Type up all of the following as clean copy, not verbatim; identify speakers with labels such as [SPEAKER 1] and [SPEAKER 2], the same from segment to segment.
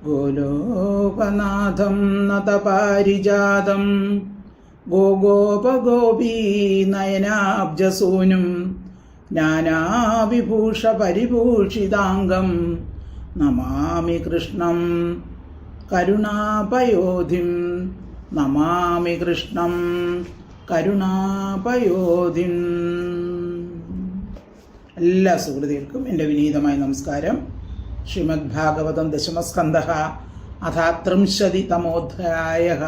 [SPEAKER 1] ഗോലോകനാഥം നതപാരിജാതം ഗോഗോപഗോപീനയനാബ്ജസൂനും ജ്ഞാനാവിഭൂഷപരിഭൂഷിതാംഗം നമാമി കൃഷ്ണം കരുണാപയോധിം. നമാമി കൃഷ്ണം കരുണാപയോധിം. എല്ലാ സുഹൃത്തുക്കൾക്കും എൻ്റെ വിനീതമായ നമസ്കാരം. ശ്രീമദ് ഭാഗവതം ദശമസ്കന്ധഃ അഥ 30-തമോധ്യായഃ.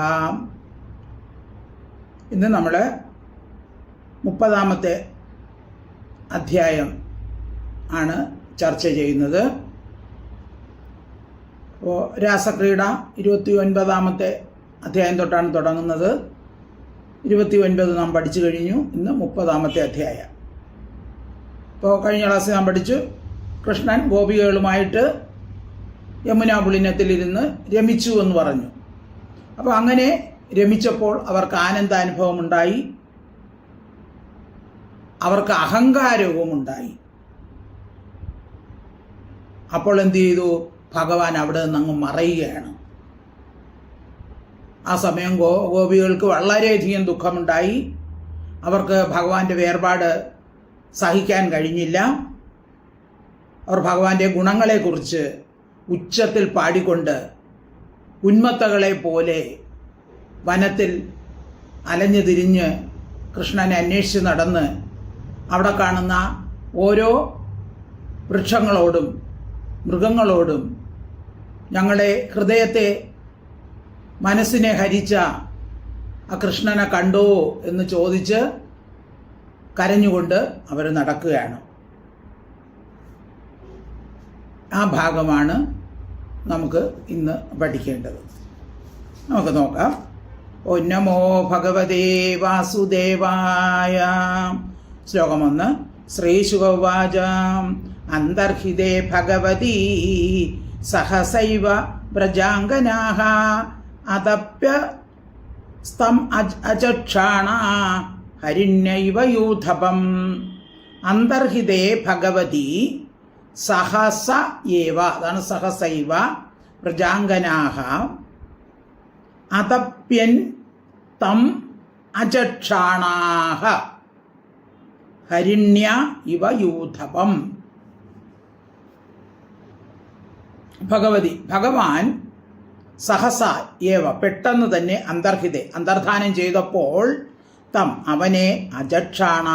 [SPEAKER 1] ഇന്ന് നമ്മൾ 30-ാമത്തെ അധ്യായം ആണ് ചർച്ച ചെയ്യുന്നത്. അപ്പോൾ രാസക്രീഡ 29-ാമത്തെ അധ്യായം തൊട്ടാണ് തുടങ്ങുന്നത്. 29 നാം പഠിച്ചു കഴിഞ്ഞു. ഇന്ന് 30-ാമത്തെ അധ്യായം. ഇപ്പോൾ കഴിഞ്ഞ ക്ലാസ്സിൽ നാം പഠിച്ചു കൃഷ്ണൻ ഗോപികകളുമായിട്ട് യമുനാ പുളിനത്തിലിരുന്ന് രമിച്ചു എന്ന് പറഞ്ഞു. അപ്പോൾ അങ്ങനെ രമിച്ചപ്പോൾ അവർക്ക് ആനന്ദാനുഭവം ഉണ്ടായി, അവർക്ക് അഹങ്കാരവും ഉണ്ടായി. അപ്പോൾ എന്ത് ചെയ്തു? ഭഗവാൻ അവിടെ നിന്നങ്ങ് മറയുകയാണ്. ആ സമയം ഗോപികൾക്ക് വളരെയധികം ദുഃഖമുണ്ടായി. അവർക്ക് ഭഗവാന്റെ വേർപാട് സഹിക്കാൻ കഴിഞ്ഞില്ല. അവർ ഭഗവാന്റെ ഗുണങ്ങളെക്കുറിച്ച് ഉച്ചത്തിൽ പാടിക്കൊണ്ട് ഉന്മത്തകളെ പോലെ വനത്തിൽ അലഞ്ഞു തിരിഞ്ഞ് കൃഷ്ണനെ അന്വേഷിച്ച് നടന്ന് അവിടെ കാണുന്ന ഓരോ വൃക്ഷങ്ങളോടും മൃഗങ്ങളോടും ഞങ്ങളുടെ ഹൃദയത്തെ മനസ്സിനെ ഹരിച്ച ആ കൃഷ്ണനെ കണ്ടോ എന്ന് ചോദിച്ച് കരഞ്ഞുകൊണ്ട് അവർ നടക്കുകയാണ്. ആ ഭാഗമാണ് നമുക്ക് ഇന്ന് പഠിക്കേണ്ടത്. നമുക്ക് നോക്കാം. ഓ നമോ ഭഗവതേ വാസുദേവായ. ശ്ലോകം 1. ശ്രീശുകവാച അന്തർഹിതേ ഭഗവതി സഹസൈവ വ്രജാംഗനാഃ അതപ്യ സ്തം അചക്ഷാണ ഹരിണ്യൈവ യൂഥപം. അന്തർഹിതേ ഭഗവതി സഹസ ഏവ, അതാണ് സഹസൈവ വ്രജാംഗനാഃ അതപ്യൻ തം അചക്ഷാണാഃ ഹരിണ്യ ഇവ യൂഥപം. ഭഗവതി, ഭഗവാൻ സഹസ ഏവ, പെട്ടെന്ന് തന്നെ അന്തർഹിതെ, അന്തർധാനം ചെയ്തപ്പോൾ തം, അവനെ അജക്ഷാണ,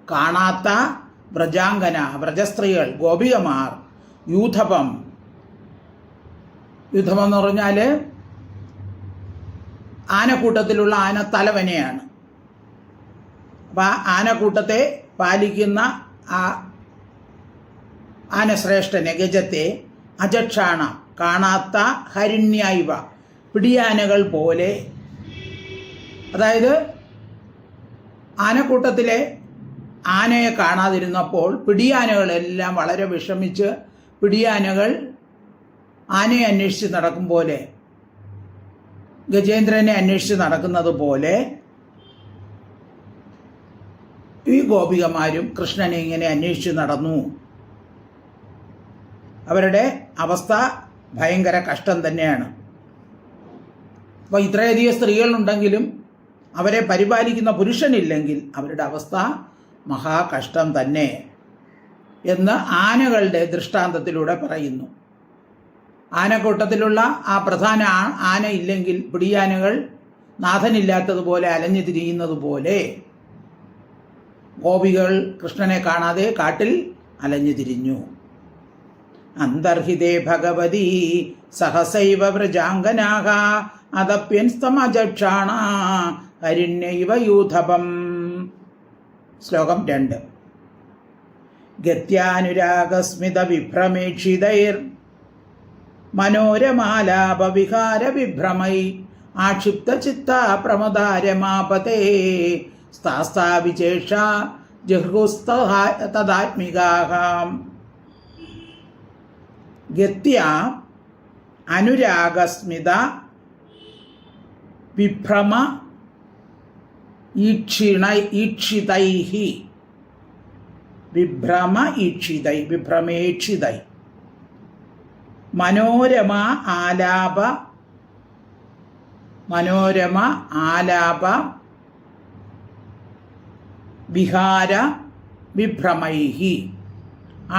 [SPEAKER 1] കാണാത്ത വ്രജാംഗന, വ്രജസ്ത്രീകൾ, ഗോപികമാർ, യൂഥപം. യൂഥപം എന്ന് പറഞ്ഞാൽ ആനക്കൂട്ടത്തിലുള്ള ആനത്തലവനെയാണ്. അപ്പം ആ ആനക്കൂട്ടത്തെ പാലിക്കുന്ന ആ ആനശ്രേഷ്ഠനെ, ഗജത്തെ, അജക്ഷാണ, കാണാത്ത, ഹരിണ്യൈവ, പിടിയാനകൾ പോലെ. അതായത് ആനക്കൂട്ടത്തിലെ ആനയെ കാണാതിരുന്നപ്പോൾ പിടിയാനകളെല്ലാം വളരെ വിഷമിച്ച് പിടിയാനകൾ ആനയെ അന്വേഷിച്ച് നടക്കും പോലെ, ഗജേന്ദ്രനെ അന്വേഷിച്ച് നടക്കുന്നത് പോലെ ഈ ഗോപികമാരും കൃഷ്ണനെ ഇങ്ങനെ അന്വേഷിച്ച് നടന്നു. അവരുടെ അവസ്ഥ ഭയങ്കര കഷ്ടം തന്നെയാണ്. അപ്പോൾ ഇത്രയധികം സ്ത്രീകളുണ്ടെങ്കിലും അവരെ പരിപാലിക്കുന്ന പുരുഷനില്ലെങ്കിൽ അവരുടെ അവസ്ഥ മഹാകഷ്ടം തന്നെ എന്ന് ആനകളുടെ ദൃഷ്ടാന്തത്തിലൂടെ പറയുന്നു. ആനക്കൂട്ടത്തിലുള്ള ആ പ്രധാന ആന ഇല്ലെങ്കിൽ പിടിയാനകൾ നാഥനില്ലാത്തതുപോലെ അലഞ്ഞു തിരിയുന്നത് പോലെ ഗോപികൾ കൃഷ്ണനെ കാണാതെ കാട്ടിൽ അലഞ്ഞു തിരിഞ്ഞു. അന്തർഹിതേ ഭഗവതി സഹസൈവ വ്രജാംഗനാഃ അതപ്യൻസ്തമജക്ഷാണ ഹരിണ്യൈവ യൂഥപം. ശ്ലോകം 2. ഗത്യാനുരാഗസ്മിത വിഭ്രമേക്ഷിതൈർ മനോരമാലാപവിഹാര വിഭ്രമൈ ആക്ഷിപ്തചിത്ത പ്രമദാരമാപതേ സ്ഥാസ്ഥാവിചേഷ ജഹ്രുസ്തദാത്മികാഃ. ഗത്യ അനുരാഗസ്മിത വിഭ്രമ ഈക്ഷിതൈ വിഭ്രമേക്ഷിതൈ മനോരമ ആലാപ വിഹാര വിഭ്രമൈഹി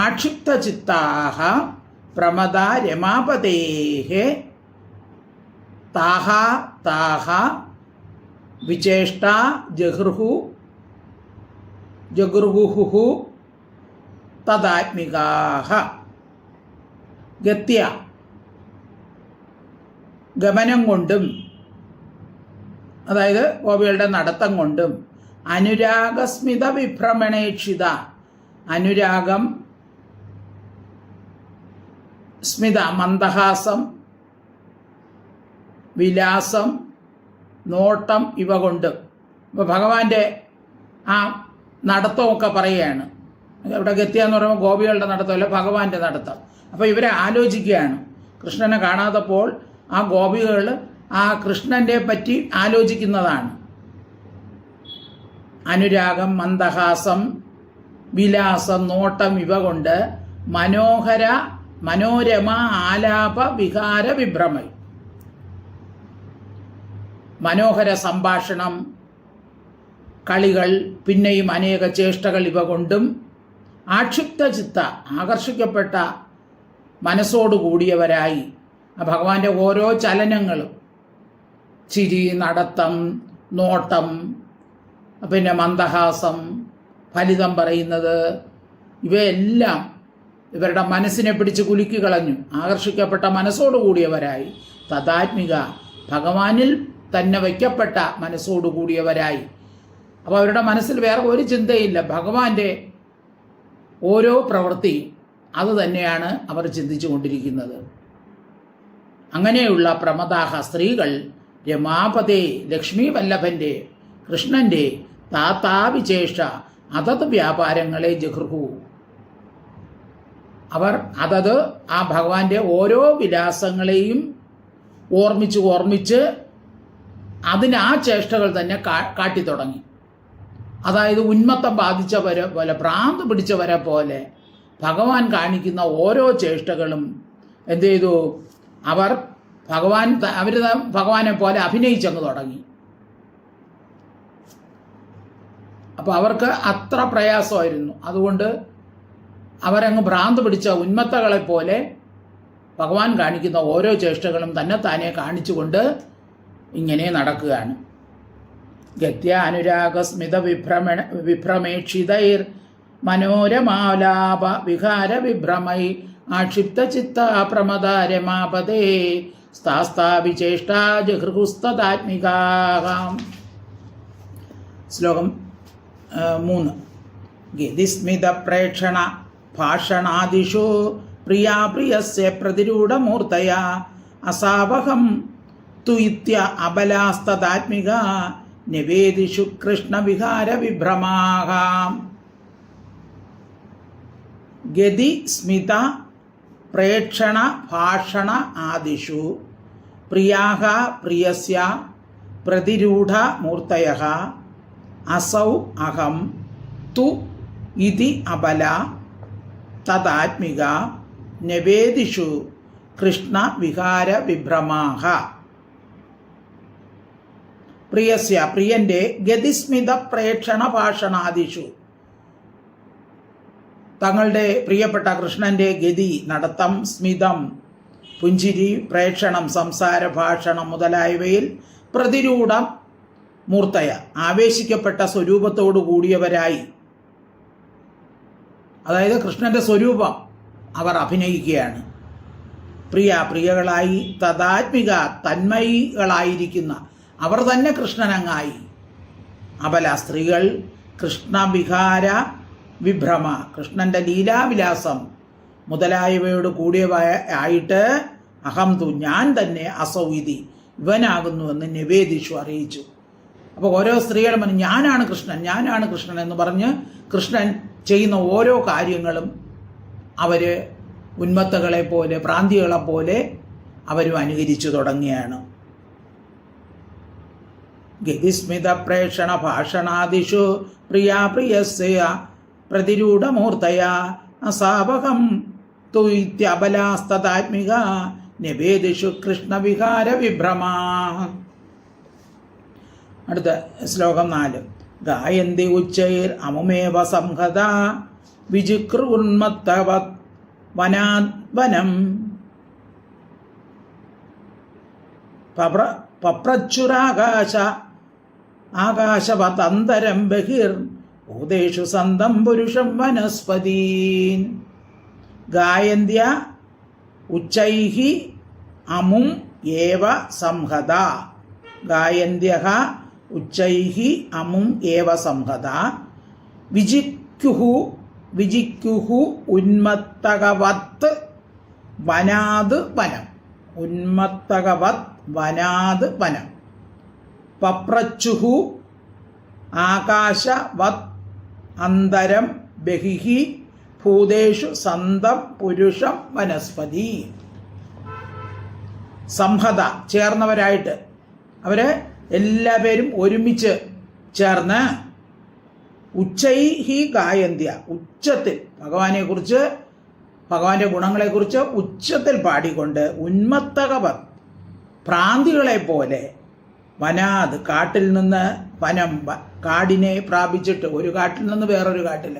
[SPEAKER 1] ആക്ഷിപ്തചിത്താഃ പ്രമദ രമാപതേഃ താഃ വിചേഷ്ടാ ജഗൃഹുഃ തദാത്മികാഃ ഗത്യ ഗമനം കൊണ്ടും, അതായത് ഗോപികളുടെ നടത്തം കൊണ്ടും, അനുരാഗസ്മിത വിഭ്രമണേക്ഷിത, അനുരാഗം, സ്മിത മന്ദഹാസം, വിലാസം, നോട്ടം ഇവ കൊണ്ട്. ഇപ്പോൾ ഭഗവാന്റെ ആ നടത്തമൊക്കെ പറയുകയാണ്. ഇവിടെ ഗത്യ എന്ന് പറയുമ്പോൾ ഗോപികളുടെ നടത്തമല്ല, ഭഗവാന്റെ നടത്തം. അപ്പോൾ ഇവരെ ആലോചിക്കുകയാണ്. കൃഷ്ണനെ കാണാത്തപ്പോൾ ആ ഗോപികൾ ആ കൃഷ്ണൻ്റെ പറ്റി ആലോചിക്കുന്നതാണ്. അനുരാഗം, മന്ദഹാസം, വിലാസം, നോട്ടം ഇവ കൊണ്ട് മനോരമ ആലാപ വിഹാര വിഭ്രമൈ, മനോഹര സംഭാഷണം, കളികൾ, പിന്നെയും അനേക ചേഷ്ടകൾ ഇവ കൊണ്ടും ആക്ഷിപ്ത ചിത്ത, ആകർഷിക്കപ്പെട്ട മനസ്സോടുകൂടിയവരായി ആ ഭഗവാന്റെ ഓരോ ചലനങ്ങളും, ചിരി, നടത്തം, നോട്ടം, പിന്നെ മന്ദഹാസം, ഫലിതം പറയുന്നത്, ഇവയെല്ലാം ഇവരുടെ മനസ്സിനെ പിടിച്ച് കുലുക്കി കളഞ്ഞു. ആകർഷിക്കപ്പെട്ട മനസ്സോടുകൂടിയവരായി, തദാത്മിക, ഭഗവാനിൽ തന്നെ വയ്ക്കപ്പെട്ട മനസ്സോടുകൂടിയവരായി. അപ്പോൾ അവരുടെ മനസ്സിൽ വേറെ ഒരു ചിന്തയില്ല, ഭഗവാന്റെ ഓരോ പ്രവൃത്തിയും അത് തന്നെയാണ് അവർ ചിന്തിച്ചു കൊണ്ടിരിക്കുന്നത്. അങ്ങനെയുള്ള പ്രമദാഹ സ്ത്രീകൾ രമാപതേ, ലക്ഷ്മി വല്ലഭൻ്റെ, കൃഷ്ണൻ്റെ താതാവിശേഷ അതത് വ്യാപാരങ്ങളെ ജഗൃഹു, അവർ അതത് ആ ഭഗവാന്റെ ഓരോ വിലാസങ്ങളെയും ഓർമ്മിച്ച് അതിന് ആ ചേഷ്ടകൾ തന്നെ കാട്ടിത്തുടങ്ങി. അതായത് ഉന്മത്തം ബാധിച്ചവരെ പോലെ, ഭ്രാന്ത് പിടിച്ചവരെ പോലെ ഭഗവാൻ കാണിക്കുന്ന ഓരോ ചേഷ്ടകളും എന്ത് ചെയ്തു, അവർ ഭഗവാനെ പോലെ അഭിനയിച്ചങ്ങ് തുടങ്ങി. അപ്പോൾ അവർക്ക് അത്ര പ്രയാസമായിരുന്നു. അതുകൊണ്ട് അവരങ്ങ് ഭ്രാന്ത് പിടിച്ച ഉന്മത്തകളെപ്പോലെ ഭഗവാൻ കാണിക്കുന്ന ഓരോ ചേഷ്ടകളും തന്നെത്താനെ കാണിച്ചുകൊണ്ട് ഇങ്ങനെ നടക്കുകയാണ്. ഗത്യ അനുരാഗസ്മിത വിഭ്രമേക്ഷിതൈർ മനോരമാലാപ വിഹാര വിഭ്രമൈ ആക്ഷിപ്ത ചിത്ത പ്രമദ രമാപതേ സ്ഥാസ്ഥാവിചേഷ്ടാ ജഗൃഹുസ്തദാത്മികാം. ശ്ലോകം 3. ഗതിസ്മിത പ്രേക്ഷണ ഭാഷണാദിഷു പ്രിയസ്യ പ്രതിരൂഢമൂർത്തയ അസാവഹം തുയിത്യ അബലാസ്തദാത്മിക നിവേദിഷു കൃഷ്ണവിഹാര വിഭ്രമാഹാം. ഗതി സ്മിത പ്രേക്ഷണ ഭാഷണ ആദിഷു പ്രിയസ്യ പ്രതിരൂഢ മൂർത്തയഃ അസൗ അഹം തു ഇതി അബല തദാത്മിക നിവേദിഷു കൃഷ്ണ വിഹാര വിഭ്രമാഹ. പ്രിയന്റെ ഗതിസ്മിത പ്രേക്ഷണ ഭാഷണാദിഷു, തങ്ങളുടെ പ്രിയപ്പെട്ട കൃഷ്ണന്റെ ഗതി, നടത്തം, സ്മിതം, പുഞ്ചിരി, പ്രേക്ഷണം, സംസാര, ഭാഷണം മുതലായവയിൽ പ്രതിരൂഢ മൂർത്തയ, ആവേശിക്കപ്പെട്ട സ്വരൂപത്തോടു കൂടിയവരായി, അതായത് കൃഷ്ണന്റെ സ്വരൂപം അവർ അഭിനയിക്കുകയാണ്. പ്രിയകളായി, തദാത്മിക തന്മയികളായിരിക്കുന്ന അവർ തന്നെ കൃഷ്ണനങ്ങായി. അബല സ്ത്രീകൾ കൃഷ്ണവിഹാര വിഭ്രമ, കൃഷ്ണന്റെ ലീലാവിലാസം മുതലായവയോട് കൂടിയവയായിട്ട് അഹം തു, ഞാൻ തന്നെ അസൗവിധി, ഇവനാകുന്നുവെന്ന് നിവേദിച്ചു, അറിയിച്ചു. അപ്പോൾ ഓരോ സ്ത്രീകളും പറഞ്ഞു ഞാനാണ് കൃഷ്ണൻ എന്ന് പറഞ്ഞ് കൃഷ്ണൻ ചെയ്യുന്ന ഓരോ കാര്യങ്ങളും അവർ ഉന്മത്തകളെ പോലെ, ഭ്രാന്തികളെ പോലെ അവരും അനുകരിച്ചു തുടങ്ങിയാണ്. ഗതിസ്മിത പ്രേക്ഷണ ഭാഷണാദിഷു പ്രിയസ്യ പ്രതിരൂഢമൂർത്തയാ അസാവഹം തുയിത്യബലാസ്തതാത്മിക നിവേദിഷു കൃഷ്ണവിഹാര വിഭ്രമാ. അടുത്ത ശ്ലോകം 4. ഗായന്തി ഉച്ചൈർ അമുമേവ സംഹത വിജിക്രുന്മത്തവത് വനാദ്വനം പപ്രച്ചുരാകാശ ആകാശവതന്തരം ബഹിർ ഭൂതേഷു സന്തം പുരുഷം വനസ്പതീൻ. ഗായന്ത്യ ഉച്ചൈഃ അമും ഏവ സംഹത. ഗായന്ത്യഃ ഉച്ചൈഃ അമും ഏവ സംഹത. വിജിക്യുഃ ഉന്മത്തകവത് വനാത് വനം. ഉന്മത്തകവത് വനാത് വനം. പപ്രച്ചുഃ ആകാശവത് അന്തരം ബഹിഃ ഭൂതേഷു സന്തം പുരുഷം വനസ്പതി. സംഹത ചേർന്നവരായിട്ട് അവര് എല്ലാവരും ഒരുമിച്ച് ചേർന്ന് ഉച്ചൈഹി ഗായന്ത്യ ഉച്ചത്തിൽ ഭഗവാനെക്കുറിച്ച് ഭഗവാന്റെ ഗുണങ്ങളെക്കുറിച്ച് ഉച്ചത്തിൽ പാടിക്കൊണ്ട് ഉന്മത്തകവത് ഭ്രാന്തികളെ പോലെ വനാത് കാട്ടിൽ നിന്ന് വനം കാടിനെ പ്രാപിച്ചിട്ട് ഒരു കാട്ടിൽ നിന്ന് വേറൊരു കാട്ടിൽ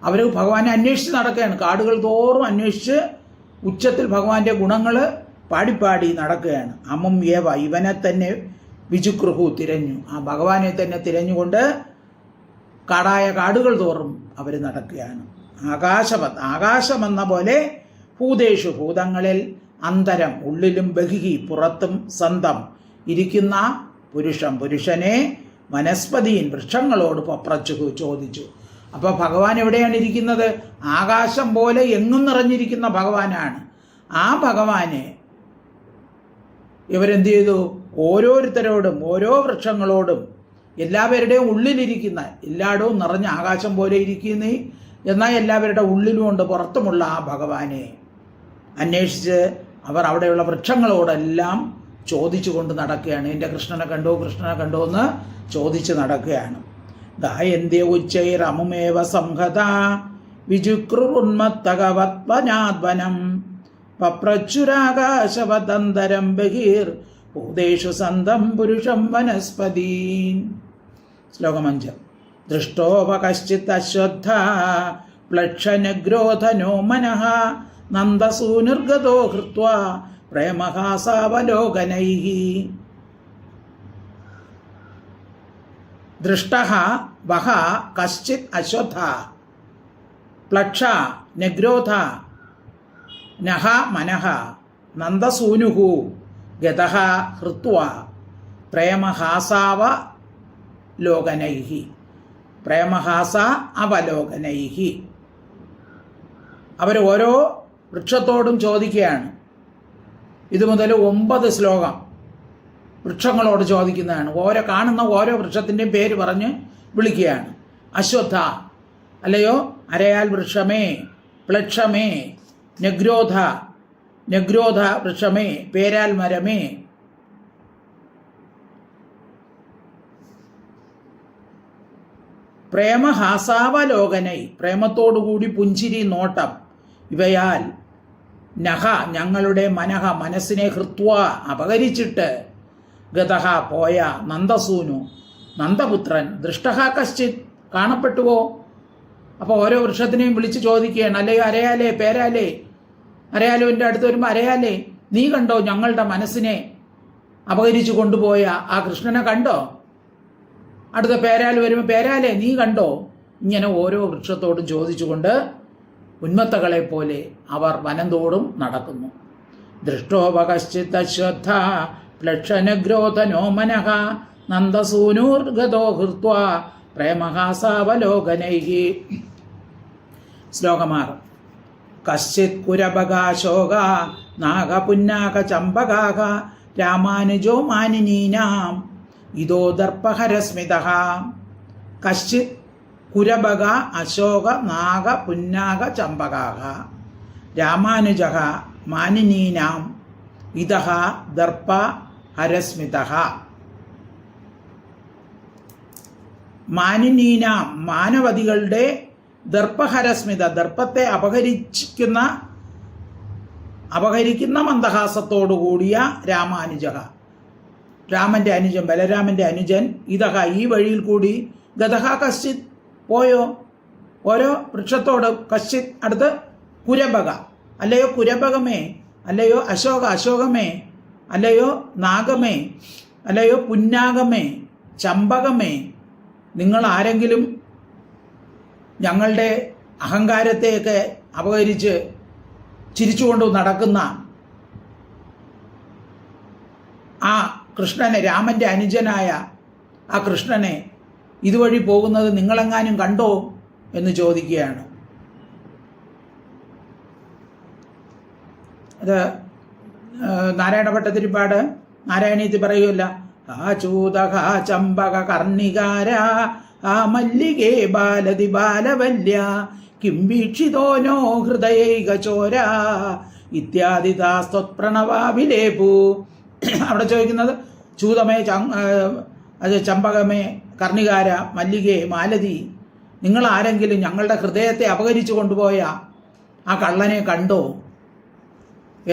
[SPEAKER 1] അവർ ഭഗവാനെ അന്വേഷിച്ച് നടക്കുകയാണ്. കാടുകൾ തോറും അന്വേഷിച്ച് ഉച്ചത്തിൽ ഭഗവാന്റെ ഗുണങ്ങൾ പാടിപ്പാടി നടക്കുകയാണ്. അമും ഏവ ഇവനെ തന്നെ വിജുക്രുഹു തിരഞ്ഞു. ആ ഭഗവാനെ തന്നെ തിരഞ്ഞുകൊണ്ട് കാടായ കാടുകൾ തോറും അവർ നടക്കുകയാണ്. ആകാശമെന്ന പോലെ ഭൂതേഷു ഭൂതങ്ങളിൽ അന്തരം ഉള്ളിലും ബഹിഹി പുറത്തും സന്തം ഇരിക്കുന്ന പുരുഷനെ വനസ്പതിயின் വൃക്ഷങ്ങളോട് പപ്രച്ചു ചോദിച്ചു. അപ്പോൾ ഭഗവാൻ എവിടെയാണ് ഇരിക്കുന്നത്? ആകാശം പോലെ എങ്ങും നിറഞ്ഞിരിക്കുന്ന ഭഗവാനാണ്. ആ ഭഗവാനെ ഇവരെന്ത് ചെയ്തു? ഓരോരുത്തരോടും ഓരോ വൃക്ഷങ്ങളോടും എല്ലാവരുടെയും ഉള്ളിലിരിക്കുന്ന എല്ലായിടവും നിറഞ്ഞ ആകാശം പോലെ ഇരിക്കുന്ന എന്നാൽ എല്ലാവരുടെ ഉള്ളിലുമുണ്ട് പുറത്തുമുള്ള ആ ഭഗവാനെ അന്വേഷിച്ച് അവർ അവിടെയുള്ള വൃക്ഷങ്ങളോടെല്ലാം ചോദിച്ചു കൊണ്ട് നടക്കുകയാണ്. എൻ്റെ കൃഷ്ണനെ കണ്ടോ എന്ന് ചോദിച്ച് നടക്കുകയാണ്. ഗായന്ത്യ ഉച്ചൈർ അമുമേവ സംഹത വിജുക്രുന്മത്തകവത്വനാദ്വനം പപ്രച്ചുരാകാശവതന്തരം ബഹിർ ഭൂതേഷു സന്തം പുരുഷം വനസ്പതീൻ. ശ്ലോകം 5. ദൃഷ്ടോപകശ്ചിത് അശ്വത്ഥ പ്ലക്ഷനഗ്രോധനോ മനഃ നന്ദസൂനുർഗതോ ഹൃത്വാ പ്രേമഹാസാവലോകനൈഃ. ദൃഷ്ടഃ വഹ കശ്ചിത് അശ്വത്ഥ പ്ലക്ഷ നഗ്രോധ നഹ മനഃ നന്ദസൂനുഃ ഗതഃ ഹൃത്വാ പ്രേമഹാസാവലോകനൈഃ. പ്രേമഹാസ അവലോകനൈഃ. അവർ ഓരോ വൃക്ഷത്തോടും ചോദിക്കുകയാണ്. ഇത് മുതൽ 9 ശ്ലോകം വൃക്ഷങ്ങളോട് ചോദിക്കുന്നതാണ്. കാണുന്ന ഓരോ വൃക്ഷത്തിൻ്റെയും പേര് പറഞ്ഞ് വിളിക്കുകയാണ്. അശ്വത്ഥ അല്ലയോ അരയാൽ വൃക്ഷമേ, പ്ലക്ഷമേ, നഗ്രോധ വൃക്ഷമേ, പേരാൽ മരമേ, പ്രേമഹാസാവലോകനൈ പ്രേമത്തോടുകൂടി പുഞ്ചിരി നോട്ടം ഇവയാൽ നഹ ഞങ്ങളുടെ മനസ്സിനെ ഹൃത്വ അപഹരിച്ചിട്ട് ഗതഹ പോയ നന്ദസൂനു നന്ദപുത്രൻ ദൃഷ്ടഹ കശ്ചിത് കാണപ്പെട്ടുവോ? അപ്പോൾ ഓരോ വൃക്ഷത്തിനെയും വിളിച്ച് ചോദിക്കുകയാണ്. അല്ലയോ അരയാലേ, പേരാലേ, അരയാലുവിൻ്റെ അടുത്ത് വരുമ്പോൾ അരയാലേ നീ കണ്ടോ ഞങ്ങളുടെ മനസ്സിനെ അപഹരിച്ചു കൊണ്ടുപോയ ആ കൃഷ്ണനെ കണ്ടോ? അടുത്ത പേരാൽ വരുമ്പോൾ പേരാലേ നീ കണ്ടോ? ഇങ്ങനെ ഓരോ വൃക്ഷത്തോടും ചോദിച്ചുകൊണ്ട് ഉന്മത്തകളെ പോലെ അവർ വനംതോടും നടക്കുന്നു. ദൃഷ്ടോപകശ്ചിത് അശ്വത്ഥ പ്ലക്ഷനഗ്രോധനോ മനഃ നന്ദസൂനൂർഗതോ ഹൃത്വാ പ്രേമഹാസാവലോകനൈഃ. ശ്ലോകം 6. കശ്ചിത് കുരബകാശോക നാഗപുന്നാക ചമ്പകാക രാമാനുജോ മാനിനീനാം ഇതോ ദർപ്പഹരസ്മിതഃ. കശ്ചിത് കുരബക അശോക നാഗ പുന്നാക ചമ്പകാക രാമാനുജഃ മാനിനീനാം ഇതഃ ദർപ്പ ഹരസ്മിതഃ. മാനിനീനാം മാനവതികളുടെ ദർപ്പഹരസ്മിത, ദർപ്പത്തെ അപഹരിക്കുന്ന മന്ദഹാസത്തോടു കൂടിയ രാമാനുജ, രാമൻ്റെ അനുജൻ, ബലരാമൻ്റെ അനുജൻ, ഇതഹ ഈ വഴിയിൽ കൂടി ഗതഹ കശ്ചിത് പോയോ, ഓരോ വൃക്ഷത്തോട്, കശ്ചിത് അടുത്ത് കുരബക, അല്ലയോ കുരബകമേ, അല്ലയോ അശോകമേ, അല്ലയോ നാഗമേ, അല്ലയോ പുന്നാഗമേ, ചമ്പകമേ, നിങ്ങൾ ആരെങ്കിലും ഞങ്ങളുടെ അഹങ്കാരത്തെയൊക്കെ അപഹരിച്ച് ചിരിച്ചുകൊണ്ട് നടക്കുന്ന ആ കൃഷ്ണനെ, രാമൻ്റെ അനുജനായ ആ കൃഷ്ണനെ ഇതുവഴി പോകുന്നത് നിങ്ങളെങ്ങാനും കണ്ടോ എന്ന് ചോദിക്കുകയാണ്. അത് നാരായണ ഭട്ടതിരിപ്പാട് നാരായണീയത്തിൽ പറയുമല്ല, ആ ചൂതക ചമ്പക കർണികാര ആ മല്ലികേ ബാലതി ബാലവല്യ കിം വീക്ഷിതോനോ ഹൃദയൈക ചോര ഇത്യാദി താസ്ത്വത്പ്രണവാഭിലേപു. അവിടെ ചോദിക്കുന്നത് ചൂതമേ, അത് ചമ്പകമേ, കർണികാര, മല്ലികേ, മാലതി, നിങ്ങൾ ആരെങ്കിലും ഞങ്ങളുടെ ഹൃദയത്തെ അപഹരിച്ചു കൊണ്ടുപോയ ആ കള്ളനെ കണ്ടോ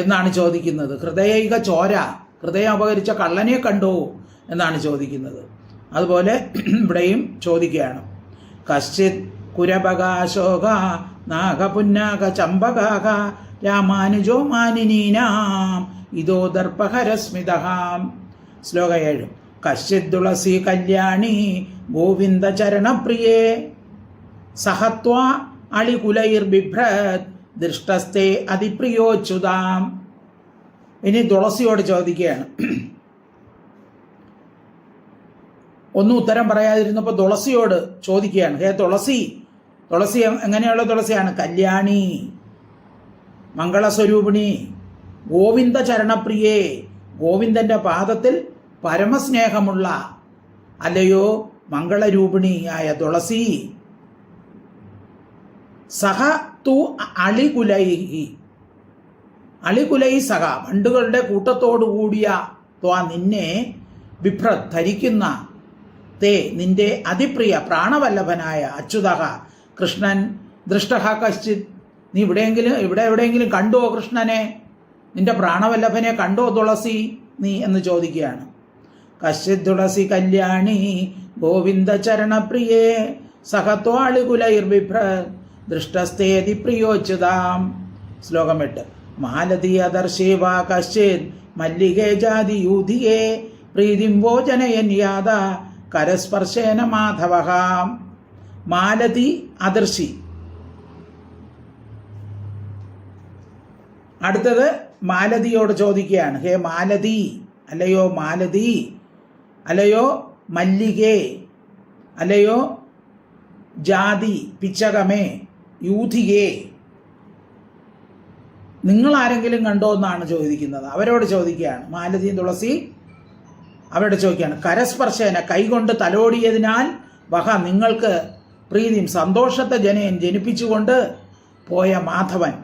[SPEAKER 1] എന്നാണ് ചോദിക്കുന്നത്. ഹൃദയൈക ചോര, ഹൃദയം അപഹരിച്ച കള്ളനെ കണ്ടോ എന്നാണ് ചോദിക്കുന്നത്. അതുപോലെ ഇവിടെയും ചോദിക്കുകയാണ്. കശ്ചിത് കുരബകാശോക നാഗപുന്നാക ചമ്പകാക രാമാനുജോ മാനിനീനാം ഇതോ ദർപ്പഹരസ്മിതഹാം. ശ്ലോകം 7. കശ്ചിത് തുളസി കല്യാണി ഗോവിന്ദ ചരണപ്രിയേ സഹത്വ അളികുലൈർ ബിഭ്രത് ദൃഷ്ടസ്തേ അതിപ്രിയോച്യുതാം. ഇനി തുളസിയോട് ചോദിക്കുകയാണ്. ഒന്നും ഉത്തരം പറയാതിരുന്നപ്പോൾ തുളസിയോട് ചോദിക്കുകയാണ്. ഹേ തുളസി, തുളസി എങ്ങനെയുള്ള തുളസിയാണ്? കല്യാണി, മംഗളസ്വരൂപിണി, ഗോവിന്ദ ചരണപ്രിയേ, ഗോവിന്ദൻ്റെ പാദത്തിൽ പരമസ്നേഹമുള്ള അല്ലയോ മംഗളരൂപിണിയായ തുളസി. സഹ തു അളികുലൈ സഹ, വണ്ടുകളുടെ കൂട്ടത്തോടു കൂടിയ നിന്നെ ബിഭ്രത് ധരിക്കുന്ന തേ നിന്റെ അതിപ്രിയ പ്രാണവല്ലഭനായ അച്യുത കൃഷ്ണൻ ദൃഷ്ടഹ കശ്ചിത്, നീ എവിടെയെങ്കിലും കണ്ടോ കൃഷ്ണനെ, നിന്റെ പ്രാണവല്ലഭനെ കണ്ടോ തുളസി നീ എന്ന് ചോദിക്കുകയാണ്. കശ്ചിത് തുളസി കല്യാണി ഗോവിന്ദ ചരണപ്രിയേ സഹത്വാളികുലൈർ ബിഭ്രത് ദൃഷ്ടസ്തേതി പ്രിയോച്യുതാം. ശ്ലോകം 8. മാലതി അദർശേവ കശ്ചിത് മല്ലികേ ജാതി യൂധികേ പ്രീതിം ഭോജനയൻ യാത കരസ്പർശേന മാധവഃ. മാലതി അദർശി. അടുത്തത് മാലതിയോട് ചോദിക്കുകയാണ്. ഹേ മാലതി, അല്ലയോ മാലതി, അല്ലയോ മല്ലികേ, അല്ലയോ ജാതി പിച്ചകമേ, യൂധികേ, നിങ്ങൾ ആരെങ്കിലും കണ്ടോ എന്നാണ് ചോദിക്കുന്നത്. അവരോട് ചോദിക്കുകയാണ്. മാലതിയും തുളസി അവരോട് ചോദിക്കുകയാണ്. കരസ്പർശേന, കൈകൊണ്ട് തലോടിയതിനാൽ വഹ നിങ്ങൾക്ക് പ്രീതിയും സന്തോഷത്തെ ജനിപ്പിച്ചുകൊണ്ട് പോയ മാധവൻ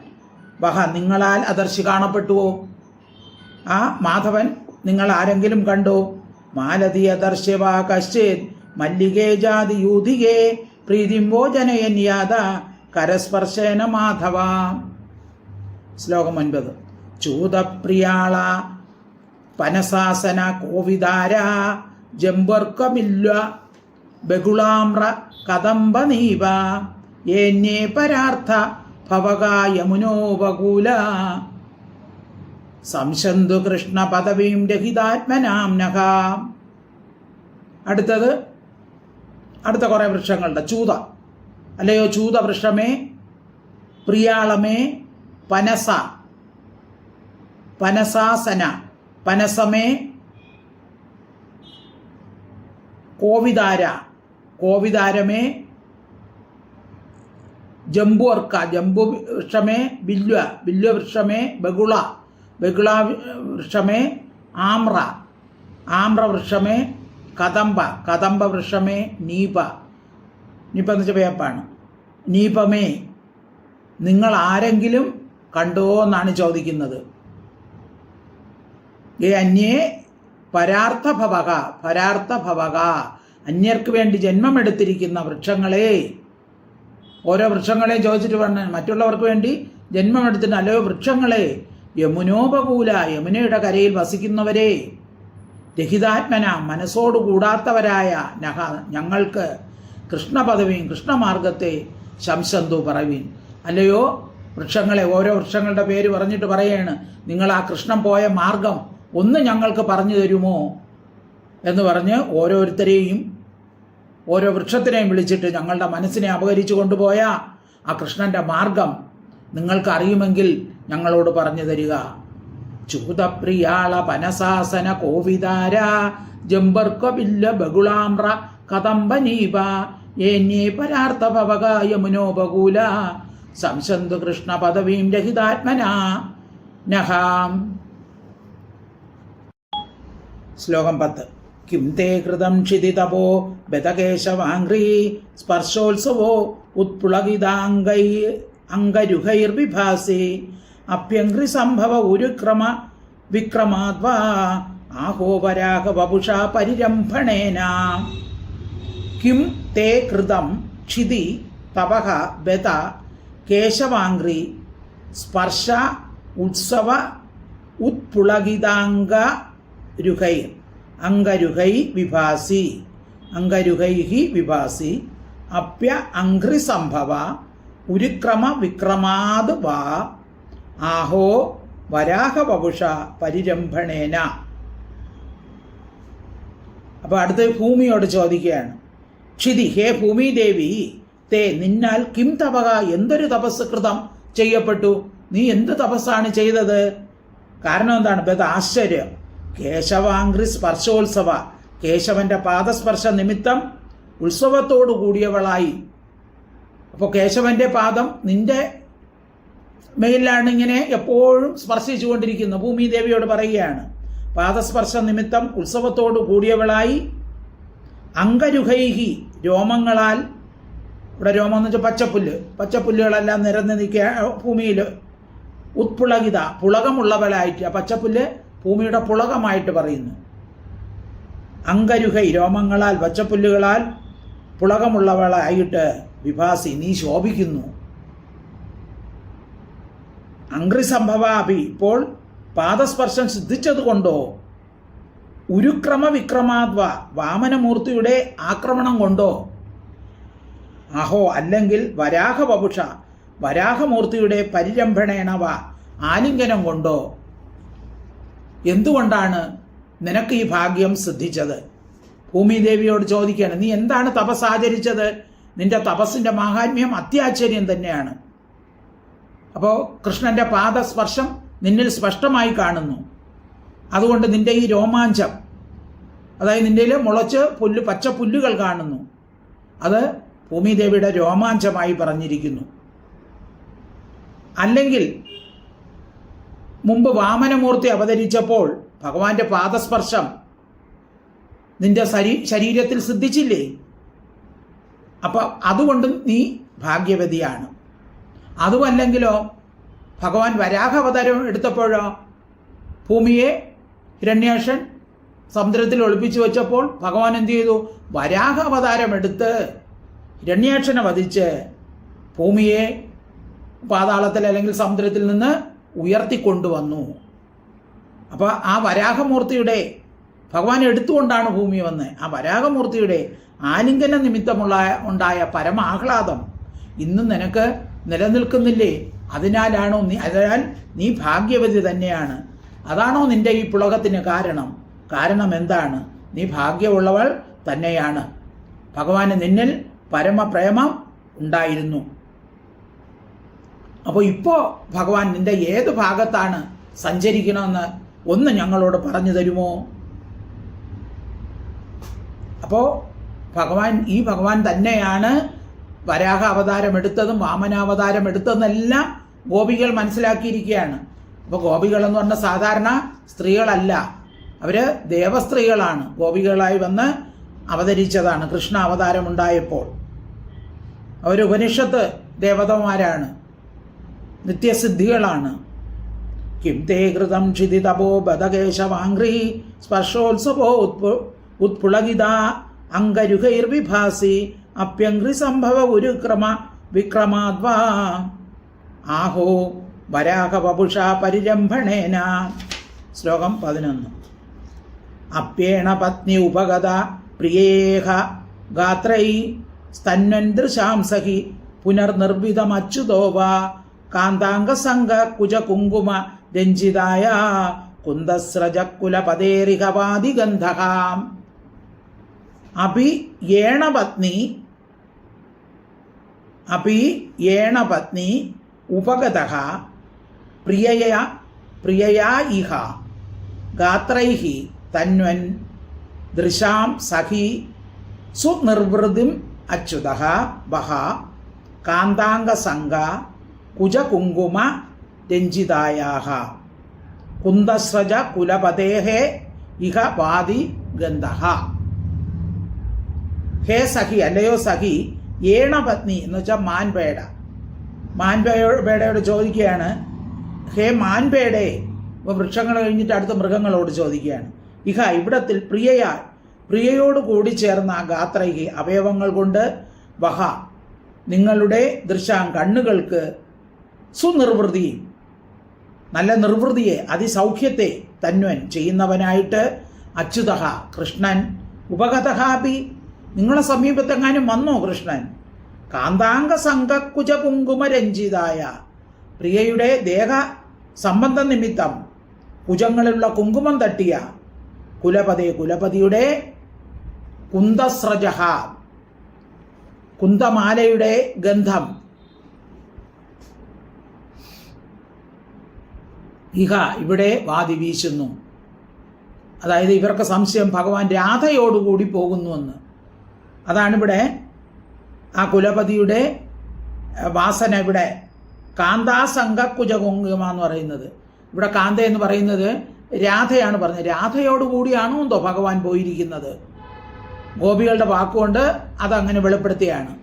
[SPEAKER 1] വഹ നിങ്ങളാൽ അദർശി കാണപ്പെട്ടുവോ? ആ മാധവൻ നിങ്ങൾ ആരെങ്കിലും കണ്ടോ? മാലതി അദർശ്യവ കശ്ചിത് മല്ലികേ ജാതി യൂധികേ പ്രീതിം ഭോജനയൻ യാത കരസ്പർശേന മാധവ. ശ്ലോകം 9. ചൂതപ്രിയാള പനസാസന കോവിദാര ജംബർക്കമില്ല ബഹുളാമ്ര കദംബനീവ ഏന്യേ പരാർത്ഥ ഭവകായമുനോപകൂല സംശന്തു കൃഷ്ണ പദവീം രഹിതാത്മനാംനഃ. അടുത്ത കുറേ വൃക്ഷങ്ങളുണ്ട്. ചൂത, അല്ലയോ ചൂത വൃക്ഷമേ, പ്രിയാളമേ, പനസാസന, പനസമേ, കോവിദാരമേ, ജംബുവർക്ക, ജംബു വൃക്ഷമേ, ബില്വവൃക്ഷമേ, ബഹുള വൃക്ഷമേ, ആമ്രവൃക്ഷമേ, കദംബ വൃക്ഷമേ, നീപ എന്ന് വെച്ചാൽ വേപ്പാണ്. നീപമേ, നിങ്ങൾ ആരെങ്കിലും കണ്ടോ എന്നാണ് ചോദിക്കുന്നത്. അന്യേ പരാർത്ഥഭവക, അന്യർക്ക് വേണ്ടി ജന്മമെടുത്തിരിക്കുന്ന വൃക്ഷങ്ങളെ ഓരോ വൃക്ഷങ്ങളെയും ചോദിച്ചിട്ട് പറഞ്ഞ മറ്റുള്ളവർക്ക് വേണ്ടി ജന്മമെടുത്തിട്ട് അല്ലയോ വൃക്ഷങ്ങളെ, യമുനോപകൂല, യമുനയുടെ കരയിൽ വസിക്കുന്നവരെ, രഹിതാത്മന, മനസ്സോട് കൂടാത്തവരായ നഹ, ഞങ്ങൾക്ക് കൃഷ്ണപദവിയും കൃഷ്ണമാർഗത്തെ ശംസന്തു പറവീൻ. അല്ലയോ വൃക്ഷങ്ങളെ, ഓരോ വൃക്ഷങ്ങളുടെ പേര് പറഞ്ഞിട്ട് പറയാണ്, നിങ്ങൾ ആ കൃഷ്ണൻ പോയ മാർഗം ഒന്ന് ഞങ്ങൾക്ക് പറഞ്ഞു തരുമോ എന്ന് പറഞ്ഞ് ഓരോരുത്തരെയും ഓരോ വൃക്ഷത്തിനെയും വിളിച്ചിട്ട് ഞങ്ങളുടെ മനസ്സിനെ അപഹരിച്ചു കൊണ്ടുപോയ ആ കൃഷ്ണൻ്റെ മാർഗം നിങ്ങൾക്ക് അറിയുമെങ്കിൽ ഞങ്ങളോട് പറഞ്ഞു തരിക. ചൂതപ്രിയാള പനസാസന കോവിതാര ജംബർക്കവില്ല ബഗുളാമ്ര കദംബനീപ ഏന്യേ പരാർത്ഥഭവക യമുനോപകൂല സംസന്തു കൃഷ്ണ പദവീം രഹിതാത്മനാ നഹാം. ശ്ലോകം 10. കിം തേ കൃതം ക്ഷിതിതപോ ബതകേശവാംഘ്രീ സ്പർശോത്സവോ ഉത്പുളകിതാംഗൈ അംഗരുഹൈർവിഭാസി അഭ്യംഘ്രി സംഭവ ഉരുക്രമ വിക്രമാദ്വാ ആഹോപരാഗ വപുഷ പരിരംഭണേന. കിം തേ കൃതം ക്ഷിതി തപഃ ബത കേശവാംഘ്രി സ്പർശ ഉത്സവ ഉത്പുളകിതാംഗരുഹൈ അംഗരുഹൈ വിഭാസി അംഗരുഹൈഹി വിഭാസി അപ്യ അംഘ്രി സംഭവ ഉരുക്രമ വിക്രമാത് വാ ആഹോ വരാഹവപുഷ പരിരംഭണേന. അപ്പോൾ അടുത്ത് ഭൂമിയോട് ചോദിക്കുകയാണ്, ക്ഷിതി, ഹേ ഭൂമിദേവി, തേ, നിന്നാൽ കിം തപക, എന്തൊരു തപസ് കൃതം ചെയ്യപ്പെട്ടു, നീ എന്ത് തപസ്സാണ് ചെയ്തത്? കാരണം എന്താണ്? ബദ, ആശ്ചര്യം. കേശവാംഘ്രി സ്പർശോത്സവ, കേശവന്റെ പാദസ്പർശ നിമിത്തം ഉത്സവത്തോടു കൂടിയവളായി. അപ്പോൾ കേശവന്റെ പാദം നിന്റെ മേലിലാണ് ഇങ്ങനെ എപ്പോഴും സ്പർശിച്ചു കൊണ്ടിരിക്കുന്നു. ഭൂമിദേവിയോട് പറയുകയാണ്, പാദസ്പർശ നിമിത്തം ഉത്സവത്തോടു കൂടിയവളായി. അംഗരുഹൈഹി, രോമങ്ങളാൽ, ഇവിടെ രോമം എന്ന് വെച്ചാൽ പച്ചപ്പുല്ലുകളെല്ലാം നിരന്ന് നിൽക്കുക ഭൂമിയിൽ. ഉത്പുളകിത, പുളകമുള്ളവളായിട്ട്, ആ പച്ചപ്പുല്ല് ഭൂമിയുടെ പുളകമായിട്ട് പറയുന്നു. അംഗരുഹൈ, രോമങ്ങളാൽ പച്ചപ്പുല്ലുകളാൽ പുളകമുള്ളവളായിട്ട് വിഭാസി, നീ ശോഭിക്കുന്നു. അംഘ്രി സംഭവാഭി, ഇപ്പോൾ പാദസ്പർശം സിദ്ധിച്ചതുകൊണ്ടോ, ഉരുക്രമ വിക്രമാദ്വ, വാമനമൂർത്തിയുടെ ആക്രമണം കൊണ്ടോ, അഹോ, അല്ലെങ്കിൽ വരാഹവപുഷ, വരാഹമൂർത്തിയുടെ പരിരംഭണേണവ, ആലിംഗനം കൊണ്ടോ, എന്തുകൊണ്ടാണ് നിനക്ക് ഈ ഭാഗ്യം സിദ്ധിച്ചത്? ഭൂമിദേവിയോട് ചോദിക്കുകയാണ്, നീ എന്താണ് തപസ് ആചരിച്ചത്? നിന്റെ തപസ്സിൻ്റെ മാഹാത്മ്യം അത്യാശ്ചര്യം തന്നെയാണ്. അപ്പോൾ കൃഷ്ണന്റെ പാദസ്പർശം നിന്നിൽ സ്പഷ്ടമായി കാണുന്നു. അതുകൊണ്ട് നിന്റെ ഈ രോമാഞ്ചം, അതായത് നിന്റെ മുളച്ച് പച്ച പുല്ലുകൾ കാണുന്നു, അത് ഭൂമിദേവിയുടെ രോമാഞ്ചമായി പറഞ്ഞിരിക്കുന്നു. അല്ലെങ്കിൽ മുമ്പ് വാമനമൂർത്തി അവതരിച്ചപ്പോൾ ഭഗവാന്റെ പാദസ്പർശം നിന്റെ ശരീരത്തിൽ സിദ്ധിച്ചില്ലേ? അപ്പം അതുകൊണ്ടും നീ ഭാഗ്യവതിയാണ്. അതുമല്ലെങ്കിലോ ഭഗവാൻ വരാഹാവതാരം എടുത്തപ്പോഴോ ഭൂമിയെ ഹിരണ്യാക്ഷൻ സമുദ്രത്തിൽ ഒളിപ്പിച്ചു വെച്ചപ്പോൾ ഭഗവാൻ എന്ത് ചെയ്തു? വരാഹാവതാരം എടുത്ത് ഹിരണ്യാക്ഷനെ വധിച്ച് ഭൂമിയെ പാതാളത്തിൽ അല്ലെങ്കിൽ സമുദ്രത്തിൽ നിന്ന് ഉയർത്തിക്കൊണ്ടുവന്നു. അപ്പോൾ ആ വരാഹമൂർത്തിയുടെ, ഭഗവാൻ എടുത്തുകൊണ്ടാണ് ഭൂമി വന്ന്, ആ വരാഹമൂർത്തിയുടെ ആലിംഗന നിമിത്തമുണ്ടായ പരമാഹ്ലാദം ഇന്നും നിനക്ക് നിലനിൽക്കുന്നില്ലേ? അതിനാൽ നീ ഭാഗ്യവതി തന്നെയാണ്. അതാണോ നിന്റെ ഈ പുളകത്തിന് കാരണം? കാരണം എന്താണ്? നീ ഭാഗ്യമുള്ളവൾ തന്നെയാണ്. ഭഗവാന് നിന്നിൽ പരമപ്രേമം ഉണ്ടായിരുന്നു. അപ്പോൾ ഇപ്പോൾ ഭഗവാൻ നിന്റെ ഏത് ഭാഗത്താണ് സഞ്ചരിക്കണമെന്ന് ഒന്ന് ഞങ്ങളോട് പറഞ്ഞു തരുമോ? അപ്പോൾ ഈ ഭഗവാൻ തന്നെയാണ് വരാഹ അവതാരം എടുത്തതും വാമനാവതാരം എടുത്തതെന്നെല്ലാം ഗോപികൾ മനസ്സിലാക്കിയിരിക്കുകയാണ്. അപ്പോൾ ഗോപികൾ എന്ന് പറഞ്ഞാൽ സാധാരണ സ്ത്രീകളല്ല, അവർ ദേവസ്ത്രീകളാണ്. ഗോപികളായി വന്ന് അവതരിച്ചതാണ് കൃഷ്ണ അവതാരമുണ്ടായപ്പോൾ. അവർ ഉപനിഷത്ത് ദേവതമാരാണ്, നിത്യസിദ്ധികളാണ്. കിം തേ കൃതം ക്ഷിതിതപോ ബദകേശവാംഘ്രീ സ്പർശോത്സവോ ഉത്പുളകിത അംഗരുഹൈർവിഭാസി അപ്യംഘ്രി സംഭവ ഉരുക്രമ വിക്രമാദ്വാ ആഹോ വരാഹവപുഷ പരിരംഭണേന. ശ്ലോകം 11. അപ്യേണ പത്നി ഉപഗത പ്രിയേഹ ഗാത്രൈ സ്തന്വൻദൃശാംസഹി പുനർനിർവിതമച്യുതോ വാ കാന്താംഗസംഗ കുജകുങ്കുമ രഞ്ജിതായ കുന്ദസ്രജകുലപദേരിഹവാദിഗന്ധഃ. അപി യേണ പത്നി ഉപഗതഃ പ്രിയയാ ഇഹ ഗാത്രൈഃ തന്വൻ ദൃശാം സഖി സുനിർവൃതിം അച്യുതഃ വഹ കാന്താംഗസംഗ കുജകുങ്കുമ രഞ്ജിതായാഃ കുന്ദസ്രജ കുലപതേഃ ഇഹ വാദി ഗന്ധഃ. ഹേ സഖി, അല്ലയോ സഖി, ഏണ പത്നി എന്ന് വെച്ചാൽ മാൻപേടയോട് ചോദിക്കുകയാണ്. ഹേ മാൻപേടേ, വൃക്ഷങ്ങൾ കഴിഞ്ഞിട്ട് അടുത്ത മൃഗങ്ങളോട് ചോദിക്കുകയാണ്. ഇഹ ഇവിടത്തിൽ പ്രിയയോട് കൂടി ചേർന്ന ഗാത്രൈഹി അവയവങ്ങൾ കൊണ്ട് വഹ നിങ്ങളുടെ ദൃശാം കണ്ണുകൾക്ക് സുനിർവൃതി നല്ല നിർവൃതിയെ അതിസൗഖ്യത്തെ തന്വൻ ചെയ്യുന്നവനായിട്ട് അച്യുതഃ കൃഷ്ണൻ ഉപഗതഹാപി നിങ്ങളെ സമീപത്തെങ്ങാനും വന്നോ കൃഷ്ണൻ? കാന്താംഗ സംഘക്കുജ കുങ്കുമ രഞ്ജിതായ പ്രിയയുടെ ദേഹ സംബന്ധ നിമിത്തം കുജങ്ങളിലുള്ള കുങ്കുമം തട്ടിയ കുലപതിയുടെ കുന്ദസ്രജ കുന്തമാലയുടെ ഗന്ധം ഇഹ ഇവിടെ വാതി വീശുന്നു. അതായത് ഇവർക്ക് സംശയം ഭഗവാൻ രാധയോടുകൂടി പോകുന്നുവെന്ന്. അതാണിവിടെ ആ കുലപതിയുടെ വാസന ഇവിടെ കാന്താസംഗക്കുജ കുങ്കുമ എന്ന് പറയുന്നത്. ഇവിടെ കാന്ത എന്ന് പറയുന്നത് രാധയാണ് പറഞ്ഞത്. രാധയോടുകൂടിയാണോ എന്തോ ഭഗവാൻ പോയിരിക്കുന്നത്. ഗോപികളുടെ വാക്കുകൊണ്ട് അതങ്ങനെ വെളിപ്പെടുത്തിയാണ്.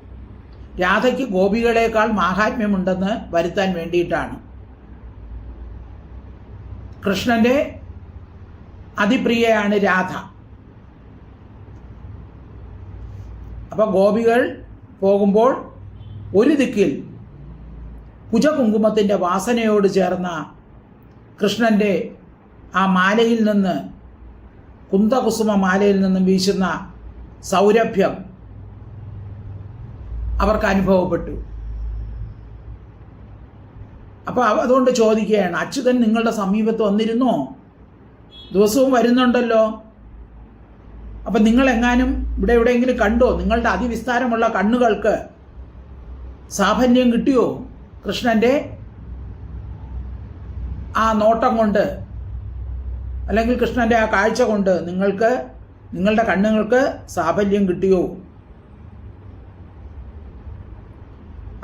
[SPEAKER 1] രാധയ്ക്ക് ഗോപികളേക്കാൾ മാഹാത്മ്യമുണ്ടെന്ന് വരുത്താൻ വേണ്ടിയിട്ടാണ്. കൃഷ്ണന്റെ അതിപ്രിയയാണ് രാധ. അപ്പൊ ഗോപികൾ പോകുമ്പോൾ ഒരു ദിക്കിൽ കുജകുങ്കുമത്തിൻ്റെ വാസനയോട് ചേർന്ന കൃഷ്ണന്റെ ആ മാലയിൽ നിന്ന്, കുന്തകുസുമ മാലയിൽ നിന്നും വീശുന്ന സൗരഭ്യം അവർക്ക് അനുഭവപ്പെട്ടു. അപ്പോൾ അതുകൊണ്ട് ചോദിക്കുകയാണ്, അച്യുതൻ നിങ്ങളുടെ സമീപത്ത് വന്നിരുന്നോ? ദിവസവും വരുന്നുണ്ടല്ലോ. അപ്പം നിങ്ങളെങ്ങാനും ഇവിടെ എവിടെയെങ്കിലും കണ്ടോ? നിങ്ങളുടെ അതിവിസ്താരമുള്ള കണ്ണുകൾക്ക് സാഫല്യം കിട്ടിയോ? കൃഷ്ണന്റെ ആ നോട്ടം കൊണ്ട്, അല്ലെങ്കിൽ കൃഷ്ണന്റെ ആ കാഴ്ച കൊണ്ട് നിങ്ങളുടെ കണ്ണുകൾക്ക് സാഫല്യം കിട്ടിയോ?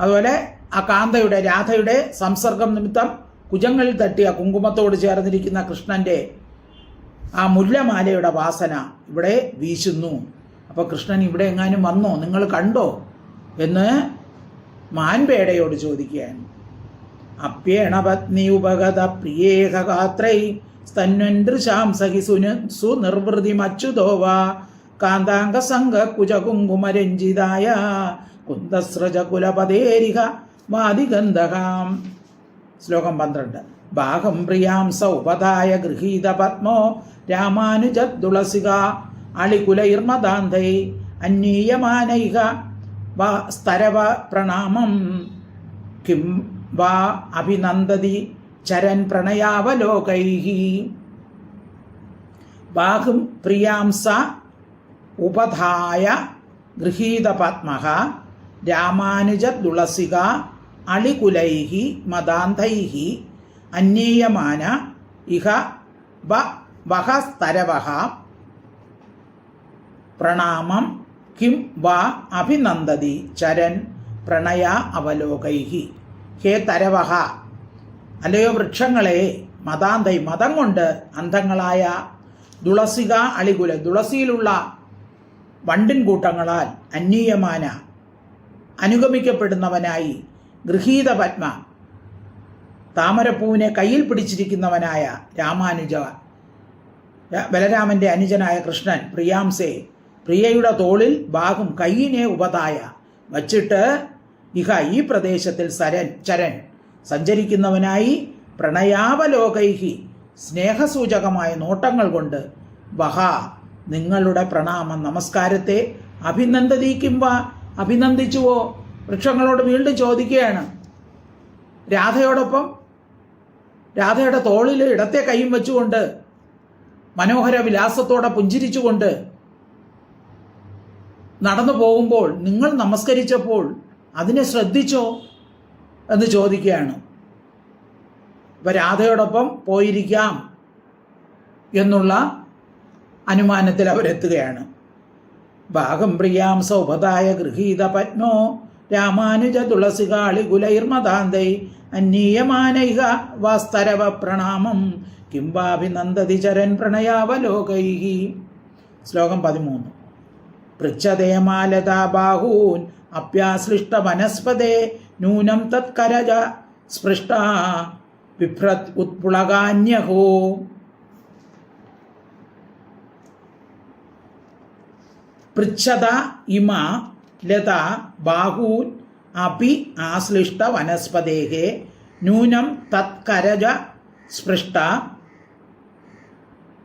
[SPEAKER 1] അതുപോലെ ആ കാന്തയുടെ, രാധയുടെ സംസർഗം നിമിത്തം കുജങ്ങളിൽ തട്ടിയ കുങ്കുമത്തോട് ചേർന്നിരിക്കുന്ന കൃഷ്ണന്റെ ആ മുല്ലമാലയുടെ വാസന ഇവിടെ വീശുന്നു. അപ്പോൾ കൃഷ്ണൻ ഇവിടെ എങ്ങാനും വന്നോ, നിങ്ങൾ കണ്ടോ എന്ന് മാൻപേടയോട് ചോദിക്കുകയാണ്. അപ്യേണ പത്നി ഉപഗത പ്രിയേഹ ഗാത്രൈ സ്തന്വൻദൃശാം സഹി സുനിർവൃതിമച്യുതോ വാ കാന്താംഗസംഗ കുജകുങ്കുമ രഞ്ജിതായ കുന്ദസ്രജ കുലപദേരിഹ വാദിഗന്ധഹാം. ശ്ലോകം 12. ബാഹം പ്രിയാം സൗപദായ ഗൃഹീത പത്മോ രാമാനുജതുളസിക അളികുലൈർമദാന്തൈ അന്വീയമാനൈഹ വാ സ്തരവ പ്രണാമം കിം വാ അഭിനന്ദതി ചരൻ പ്രണയാവലോകൈഃ. ബാഹും പ്രിയാം സ ഉപധായ ഗൃഹീത പത്മഃ രാമാനുജതുളസിക അളികുലൈഃ മദാന്തൈഃ അന്വീയമാന ഇഹ വഹ സ്തരവഃ പ്രണാമം കിം വാ അഭിനന്ദതി ചരൻ പ്രണയ അവലോകൈഃ. ഹേ തരവഹ, അല്ലയോ വൃക്ഷങ്ങളെ, മദാന്തൈ മതം കൊണ്ട് അന്ധങ്ങളായ തുളസിക അളികുല തുളസിയിലുള്ള വണ്ടിൻ കൂട്ടങ്ങളാൽ അന്വീയമാന അനുഗമിക്കപ്പെടുന്നവനായി ഗൃഹീത പത്മ താമരപ്പൂവിനെ കയ്യിൽ പിടിച്ചിരിക്കുന്നവനായ രാമാനുജ ബലരാമന്റെ അനുജനായ കൃഷ്ണൻ പ്രിയാംസെ പ്രിയയുടെ തോളിൽ ബാഹും കയ്യിനെ ഉപതായ വച്ചിട്ട് ഇഹ ഈ പ്രദേശത്തിൽ ചരൻ സഞ്ചരിക്കുന്നവനായി പ്രണയാവലോകൈഹി സ്നേഹസൂചകമായ നോട്ടങ്ങൾ കൊണ്ട് വഹ നിങ്ങളുടെ പ്രണാമം നമസ്കാരത്തെ അഭിനന്ദതിക്കുമ്പ അഭിനന്ദിച്ചുവോ? വൃക്ഷങ്ങളോട് വീണ്ടും ചോദിക്കുകയാണ്. രാധയോടൊപ്പം രാധയുടെ തോളിൽ ഇടത്തെ കൈയും വെച്ചുകൊണ്ട് മനോഹര വിലാസത്തോടെ പുഞ്ചിരിച്ചുകൊണ്ട് നടന്നു പോകുമ്പോൾ നിങ്ങൾ നമസ്കരിച്ചപ്പോൾ അതിനെ ശ്രദ്ധിച്ചോ എന്ന് ചോദിക്കുകയാണ്. ഇപ്പം രാധയോടൊപ്പം പോയിരിക്കാം എന്നുള്ള അനുമാനത്തിൽ അവരെത്തുകയാണ്. ഭാഗം പ്രിയാം സൗഭതായ ഗൃഹീത പത്മോ രാമാനുജ തുളസികാളി കുലൈർമതാന്തൈ അന്യമാനൈഹ വാസ്തരവ പ്രണാമം കിംവാഭിനന്ദതി ചരൻ പ്രണയാവലോകൈഃ. ശ്ലോകം 13. പൃച്ഛതേ ബാഹൂൻ അപ്യാശ്ലിഷ്ട വനസ്പതേ നൂനം തത്കരജ സ്പൃഷ്ട വിഭ്രത് ഉത്പുളകാന്യഹോ. പൃച്ഛത ഇമ ലത ബാഹൂൻ അപി ആശ്ലിഷ്ട വനസ്പതേഃ നൂനം തത്കരജ സ്പൃഷ്ട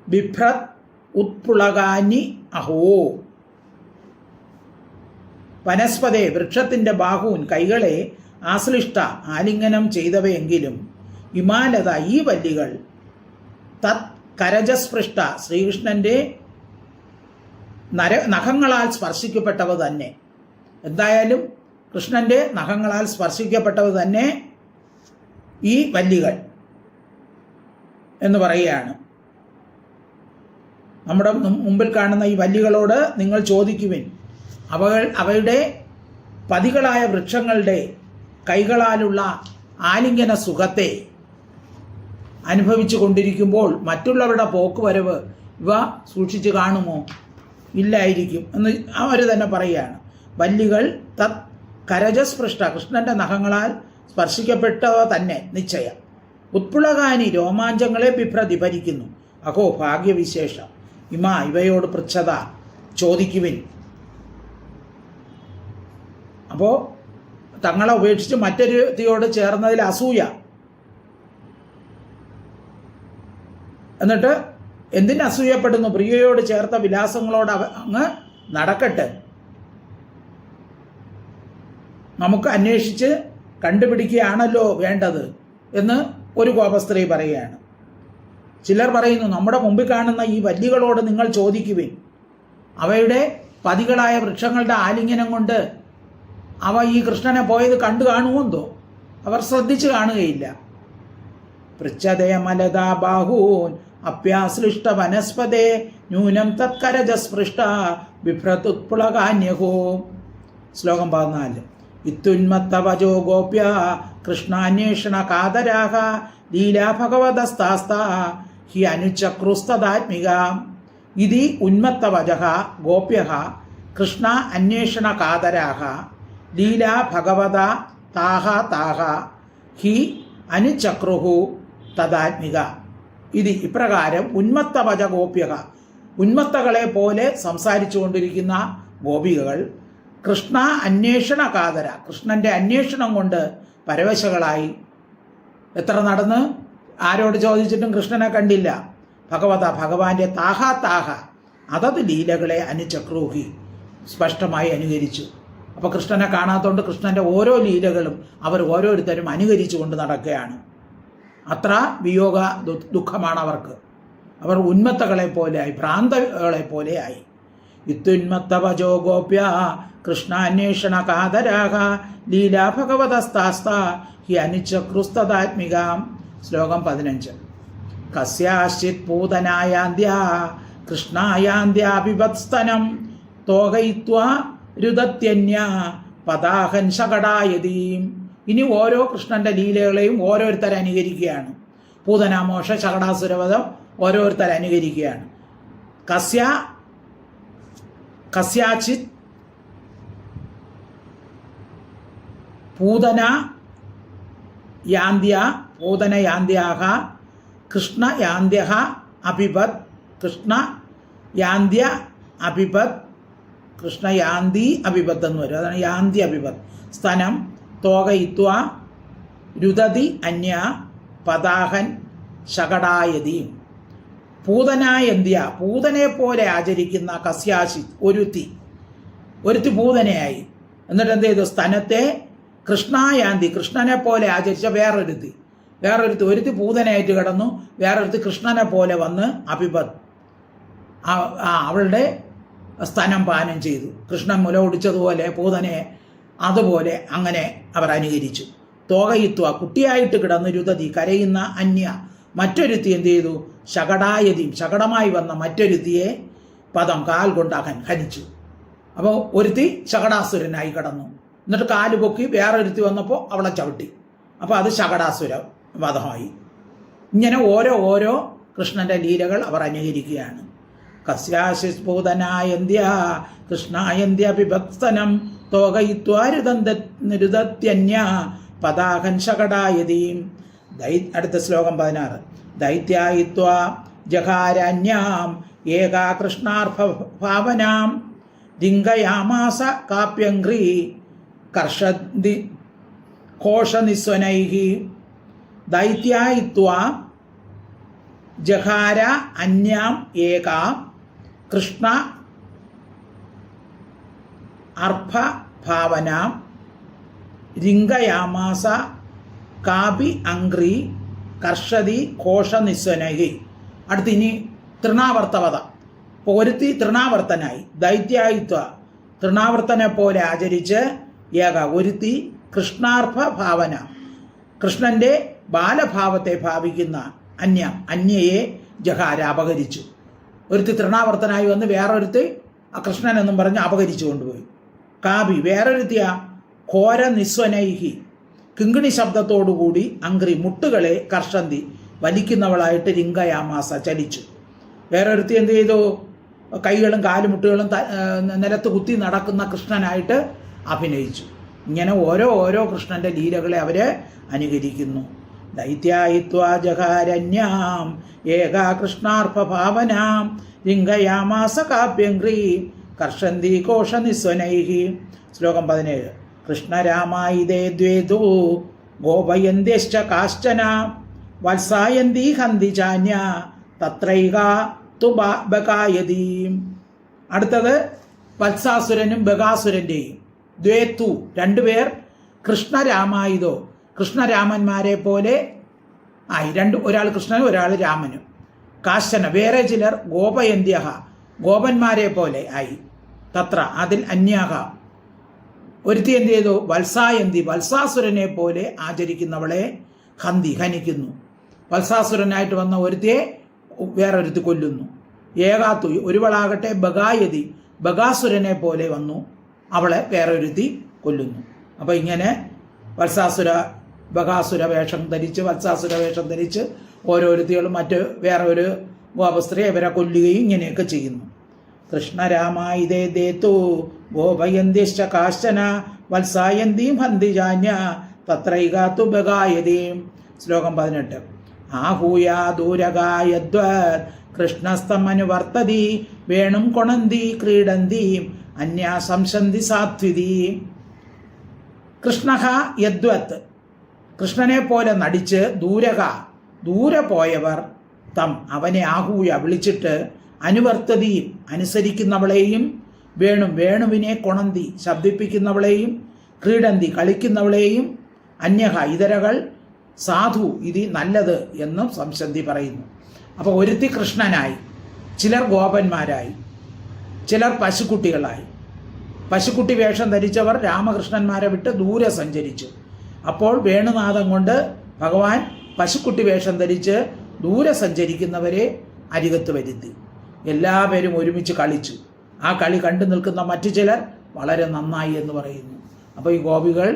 [SPEAKER 1] ബിഭ്രത് ഉത്പുളകാനി അഹോ. വനസ്പതേ വൃക്ഷത്തിൻ്റെ ബാഹൂൻ കൈകളെ ആശ്ലിഷ്ട ആലിംഗനം ചെയ്തവയെങ്കിലും ഇമാലത ഈ വല്ലികൾ തത് കരജസ്പൃഷ്ട ശ്രീകൃഷ്ണൻ്റെ നഖങ്ങളാൽ സ്പർശിക്കപ്പെട്ടവ തന്നെ. എന്തായാലും കൃഷ്ണൻ്റെ നഖങ്ങളാൽ സ്പർശിക്കപ്പെട്ടവ തന്നെ ഈ വല്ലികൾ എന്ന് പറയുകയാണ്. നമ്മുടെ മുമ്പിൽ കാണുന്ന ഈ വല്ലികളോട് നിങ്ങൾ ചോദിക്കുവിൻ, അവയുടെ പതികളായ വൃക്ഷങ്ങളുടെ കൈകളാലുള്ള ആലിംഗന സുഖത്തെ അനുഭവിച്ചു കൊണ്ടിരിക്കുമ്പോൾ മറ്റുള്ളവരുടെ പോക്കുവരവ് ഇവ സൂക്ഷിച്ച് കാണുമോ? ഇല്ലായിരിക്കും എന്ന് അവർ തന്നെ പറയുകയാണ്. വല്ലികൾ തത് കരജസ്പൃഷ്ട കൃഷ്ണൻ്റെ നഖങ്ങളാൽ സ്പർശിക്കപ്പെട്ടവ തന്നെ നിശ്ചയം. ഉത്പുളകാനി രോമാഞ്ചങ്ങളെ ഭരിക്കുന്നു. അഹോ ഭാഗ്യവിശേഷം. ഇവയോട് പൃച്ഛത ചോദിക്കുവിൻ. അപ്പോൾ തങ്ങളെ ഉപേക്ഷിച്ച് മറ്റൊരു തീയോട് ചേർന്നതിൽ അസൂയ. എന്നിട്ട് എന്തിന് അസൂയപ്പെടുന്നു? പ്രിയയോട് ചേർത്ത വിലാസങ്ങളോട് അങ്ങ് നടക്കട്ടെ. നമുക്ക് അന്വേഷിച്ച് കണ്ടുപിടിക്കുകയാണല്ലോ വേണ്ടത് എന്ന് ഒരു ഗോപസ്ത്രീ പറയുകയാണ്. ചിലർ പറയുന്നു, നമ്മുടെ മുമ്പിൽ കാണുന്ന ഈ വല്ലികളോട് നിങ്ങൾ ചോദിക്കുവിൻ. അവയുടെ പതികളായ വൃക്ഷങ്ങളുടെ ആലിംഗനം കൊണ്ട് അവ ഈ കൃഷ്ണനെ പോയത് കണ്ടു കാണുമെന്തോ? അവർ ശ്രദ്ധിച്ചു കാണുകയില്ല. പൃച്ഛതേമലത ബാഹൂൻ അപ്യാശ്ലിഷ്ട വനസ്പതേ ന്യൂനം തത്കരജസ്പൃഷ്ട ബിഭ്രതുത്പുളകാന്യഹോ. ശ്ലോകം 14. ഇത്യുന്മത്തവജോ ഗോപ്യ കൃഷ്ണാന്വേഷണ കാതരാഹ ലീലാ ഭഗവതസ്താസ്ത ഹി അനുചക്രുസ്തദാത്മിക. ഇതി ഉന്മത്തവജഃ ഗോപ്യഃ കൃഷ്ണ അന്വേഷണ കാതരാഹ ലീലാ ഭഗവത താഹ ഹി അനുചക്രുഹു തദാത്മിക. ഇത് ഇപ്രകാരം ഉന്മത്തവജ ഗോപ്യക ഉന്മത്തകളെ പോലെ സംസാരിച്ചു കൊണ്ടിരിക്കുന്ന ഗോപികകൾ കൃഷ്ണ അന്വേഷണ കാതര കൃഷ്ണൻ്റെ അന്വേഷണം കൊണ്ട് പരവശകളായി. എത്ര നടന്ന് ആരോട് ചോദിച്ചിട്ടും കൃഷ്ണനെ കണ്ടില്ല. ഭഗവാന്റെ താഹ അതത് ലീലകളെ അനുചക്രൂഹി സ്പഷ്ടമായി അനുകരിച്ചു. അപ്പോൾ കൃഷ്ണനെ കാണാത്തതുകൊണ്ട് കൃഷ്ണൻ്റെ ഓരോ ലീലകളും അവർ ഓരോരുത്തരും അനുകരിച്ചു കൊണ്ട് നടക്കുകയാണ്. അത്ര വിയോഗ ദുഃഖമാണ് അവർക്ക്. അവർ ഉന്മത്തകളെ പോലെയായി, ഭ്രാന്തകളെ പോലെയായി. ഇത്യുന്മത്തവജോ ഗോപ്യ കൃഷ്ണാന്വേഷണ കാതരാഹ ലീലാ ഭഗവതസ്താസ്ത ഹി അനുചക്രുസ്തദാത്മിക. ശ്ലോകം 15. കസ്യാശ്ചിത് പൂതനായാന്ത്യ കൃഷ്ണായാന്ത്യാഭിവത്സ്തനം തോകയിത്വാ രുദത്യന്യ പതാഹൻ ശകടായതീം. ഇനി ഓരോ കൃഷ്ണൻ്റെ ലീലകളെയും ഓരോരുത്തർ അനുകരിക്കുകയാണ്. പൂതനാമോഷ ശകടാസുരവധം ഓരോരുത്തർ അനുകരിക്കുകയാണ്. കസ്യാചിത് പൂതനയാന്ത്യാഹ കൃഷ്ണയാന്ത്യഃ അഭിപത് കൃഷ്ണയാന്തി അഭിപത് എന്ന് വരും. അതാണ് യാന്തി അഭിപത്. സ്തനം തോകയിത്വ രുദതി അന്യ പതാഹൻ ശകടായതീം. പൂതനായന്ത്യ, പൂതനെ പോലെ ആചരിക്കുന്ന കസ്യാശി ഒരുത്തി പൂതനയായി. എന്നിട്ട് എന്ത് ചെയ്തു? സ്തനത്തെ കൃഷ്ണായാന്തി, കൃഷ്ണനെ പോലെ ആചരിച്ച വേറൊരുത്തി ഒരുത്തി പൂതനയായിട്ട് കിടന്നു. വേറൊരുത്തി കൃഷ്ണനെ പോലെ വന്ന് അഭിപത് അവളുടെ സ്തനം പാനം ചെയ്തു. കൃഷ്ണൻ മുല ഒടിച്ചതുപോലെ പൂതനെ അതുപോലെ അങ്ങനെ അവർ അനുകരിച്ചു. തോകയിത്വ, കുട്ടിയായിട്ട് കിടന്ന് രുദതി കരയുന്ന അന്യ മറ്റൊരുത്തി എന്ത് ചെയ്തു? ശകടായതിയും, ശകടമായി വന്ന മറ്റൊരുത്തിയെ പദം കാൽ കൊണ്ട് ഹനിച്ചു. അപ്പോൾ ഒരുത്തി ശകടാസുരനായി കിടന്നു. എന്നിട്ട് കാല് പൊക്കി വേറൊരുത്തി വന്നപ്പോൾ അവളെ ചവിട്ടി. അപ്പോൾ അത് ശകടാസുര വധമായി. ഇങ്ങനെ ഓരോ കൃഷ്ണന്റെ ലീലകൾ അവർ അനുകരിക്കുകയാണ്. കസ്യാശിസ്ഫൂതനായന്ത്യ കൃഷ്ണായന്ത്യ വിഭക്തനം തോകയിത്വാരുതന്യ പതാഹൻ ശകടായതീം. അടുത്ത ശ്ലോകം 16. ദൈത്യായിത്വ ജഹാരന്യാം ഏകാ കൃഷ്ണാർഭാവനാം ലിംഗയാമാസ കാപ്യംഘ്രീ കർഷന്തി ഘോഷനിസ്വനൈഃ. ദൈത്യായിത്വ ജഹാര അന്യാം ഏകാ കൃഷ്ണ അർഭഭാവനാം ലിംഗയാമാസ കാപി അംഘ്രി കർഷതി ഘോഷനിസ്വനൈഃ. അടുത്ത് ഇനി തൃണാവർത്തവത. ഒരുത്തി തൃണാവർത്തനായി. ദൈത്യായിത്വ, തൃണാവർത്തനെ പോലെ ആചരിച്ച് ഏക ഒരുത്തി കൃഷ്ണാർഭ ഭാവന, കൃഷ്ണന്റെ ബാലഭാവത്തെ ഭാവിക്കുന്ന അന്യയെ ജഹാര അപഹരിച്ചു. ഒരുത്തി തൃണാവർത്തനായി വന്ന് വേറൊരുത്തി കൃഷ്ണൻ എന്നും പറഞ്ഞ് അപഹരിച്ചു കൊണ്ടുപോയി. കാവി വേറൊരുത്തിയ ഘോര നിസ്വനൈഹി, കിങ്കിണി ശബ്ദത്തോടുകൂടി അംഗ്രി മുട്ടുകളെ കർഷന്തി വലിക്കുന്നവളായിട്ട് ലിംഗയാമാസ ചലിച്ചു. വേറൊരുത്തി എന്ത് ചെയ്തു? കൈകളും കാലുമുട്ടുകളും നിലത്ത് കുത്തി നടക്കുന്ന കൃഷ്ണനായിട്ട് അഭിനയിച്ചു. ഇങ്ങനെ ഓരോ കൃഷ്ണന്റെ ലീലകളെ അവര് അനുകരിക്കുന്നു. ദൈത്യായിത്വ ജഹാരന്യാം ഏകാ കൃഷ്ണാർഭഭാവനാം ലിംഗയാമാസ കാപ്യംഘ്രീ കർഷന്തി ഘോഷനിസ്വനൈഃ. ശ്ലോകം 17. കൃഷ്ണരാമായിതേ ദ്വേതു ഗോപയന്ത്യശ്ച കാശ്ചന വത്സായന്തി ഹന്തി ചാന്യ തത്രൈക തു ബകായതീം. അടുത്തത് വത്സാസുരനും ബകാസുരൻ്റെയും ദ്വേത്തു രണ്ടുപേർ കൃഷ്ണരാമായുധോ കൃഷ്ണരാമന്മാരെ പോലെ ആയി. ഒരാൾ കൃഷ്ണനും ഒരാൾ രാമനും. കാശ്ചന വേറെ ചിലർ ഗോപയന്ത്യ ഗോപന്മാരെ പോലെ ആയി. തത്ര അതിൽ അന്യാഹ ഒരുത്തി എന്ത് ചെയ്തു? വത്സായന്തി വത്സാസുരനെ പോലെ ആചരിക്കുന്നവളെ ഹനിക്കുന്നു. വത്സാസുരനായിട്ട് വന്ന ഒരുത്തിയെ വേറൊരുത്തി കൊല്ലുന്നു. ഏകാത്തു ഒരുവളാകട്ടെ ബകായതി ബകാസുരനെ പോലെ വന്നു, അവളെ വേറൊരുത്തി കൊല്ലുന്നു. അപ്പോൾ ഇങ്ങനെ ബകാസുര വേഷം ധരിച്ച് ഓരോരുത്തികളും വേറൊരു ഗോപസ്ത്രീ ഇവരെ കൊല്ലുകയും ഇങ്ങനെയൊക്കെ ചെയ്യുന്നു. കൃഷ്ണരാമായിതേ ദേതു ഗോപയന്തിശ്ച കാശ്ചന വത്സായന്തീം ഹന്തി ജാന്യ തത്രൈകാത്തു ബകായതീം. ശ്ലോകം 18. ആഹൂയാ ദൂരഗായദ്വത് കൃഷ്ണസ്തമനുവർത്തതി വേണും കൊണന്തി ക്രീഡന്തീം അന്യാ സംശന്തി സാത്വിതി. കൃഷ്ണഹ യദ്വത് കൃഷ്ണനെ പോലെ നടിച്ച് ദൂരെ പോയവർ തം അവനെ ആഹൂയ വിളിച്ചിട്ട് അനുവർത്തതിയും അനുസരിക്കുന്നവളെയും വേണുവിനെ കൊണന്തി ശബ്ദിപ്പിക്കുന്നവളെയും ക്രീഡന്തി കളിക്കുന്നവളെയും അന്യഹ ഇതരകൾ സാധു ഇത് നല്ലത് എന്നും സംശന്തി പറയുന്നു. അപ്പോൾ ഒരുത്തി കൃഷ്ണനായി, ചിലർ ഗോപന്മാരായി, ചിലർ പശുക്കുട്ടികളായി. പശുക്കുട്ടി വേഷം ധരിച്ചവർ രാമകൃഷ്ണന്മാരെ വിട്ട് ദൂരെ സഞ്ചരിച്ചു. അപ്പോൾ വേണുനാദം കൊണ്ട് ഭഗവാൻ പശുക്കുട്ടി വേഷം ധരിച്ച് ദൂരെ സഞ്ചരിക്കുന്നവരെ അരികത്ത് വരുത്തി. എല്ലാവരും ഒരുമിച്ച് കളിച്ചു. ആ കളി കണ്ടു നിൽക്കുന്ന മറ്റു ചിലർ വളരെ നന്നായി എന്ന് പറയുന്നു. അപ്പോൾ ഈ ഗോപികൾ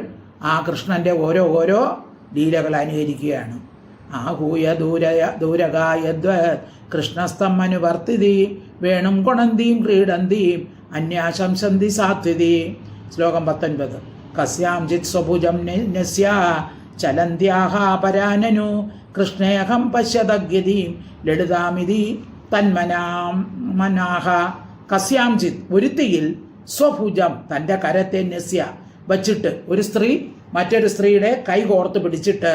[SPEAKER 1] ആ കൃഷ്ണൻ്റെ ഓരോ ലീലകൾ അനുകരിക്കുകയാണ്. ആഹൂയ ദൂരഗായദ്വത് കൃഷ്ണസ്തം അനുവർത്തിതി വേണും കൊണന്തീം ക്രീഡന്തീം അന്യാശംസന്തി സാത്വിതി. ശ്ലോകം 19. കസ്യാംചിത് സ്വഭുജം നസ്യ ചലന്ത്യാഹ പരാനനു കൃഷ്ണേഹം പശ്യതഗ്യതീം ലളിതാമിതി തന്മനാഹ. കസ്യാംചിത് ഒരുത്തിയിൽ സ്വഭുജം തൻ്റെ കരത്തെ നസ്യ വച്ചിട്ട്, ഒരു സ്ത്രീ മറ്റൊരു സ്ത്രീയുടെ കൈ കോർത്ത് പിടിച്ചിട്ട്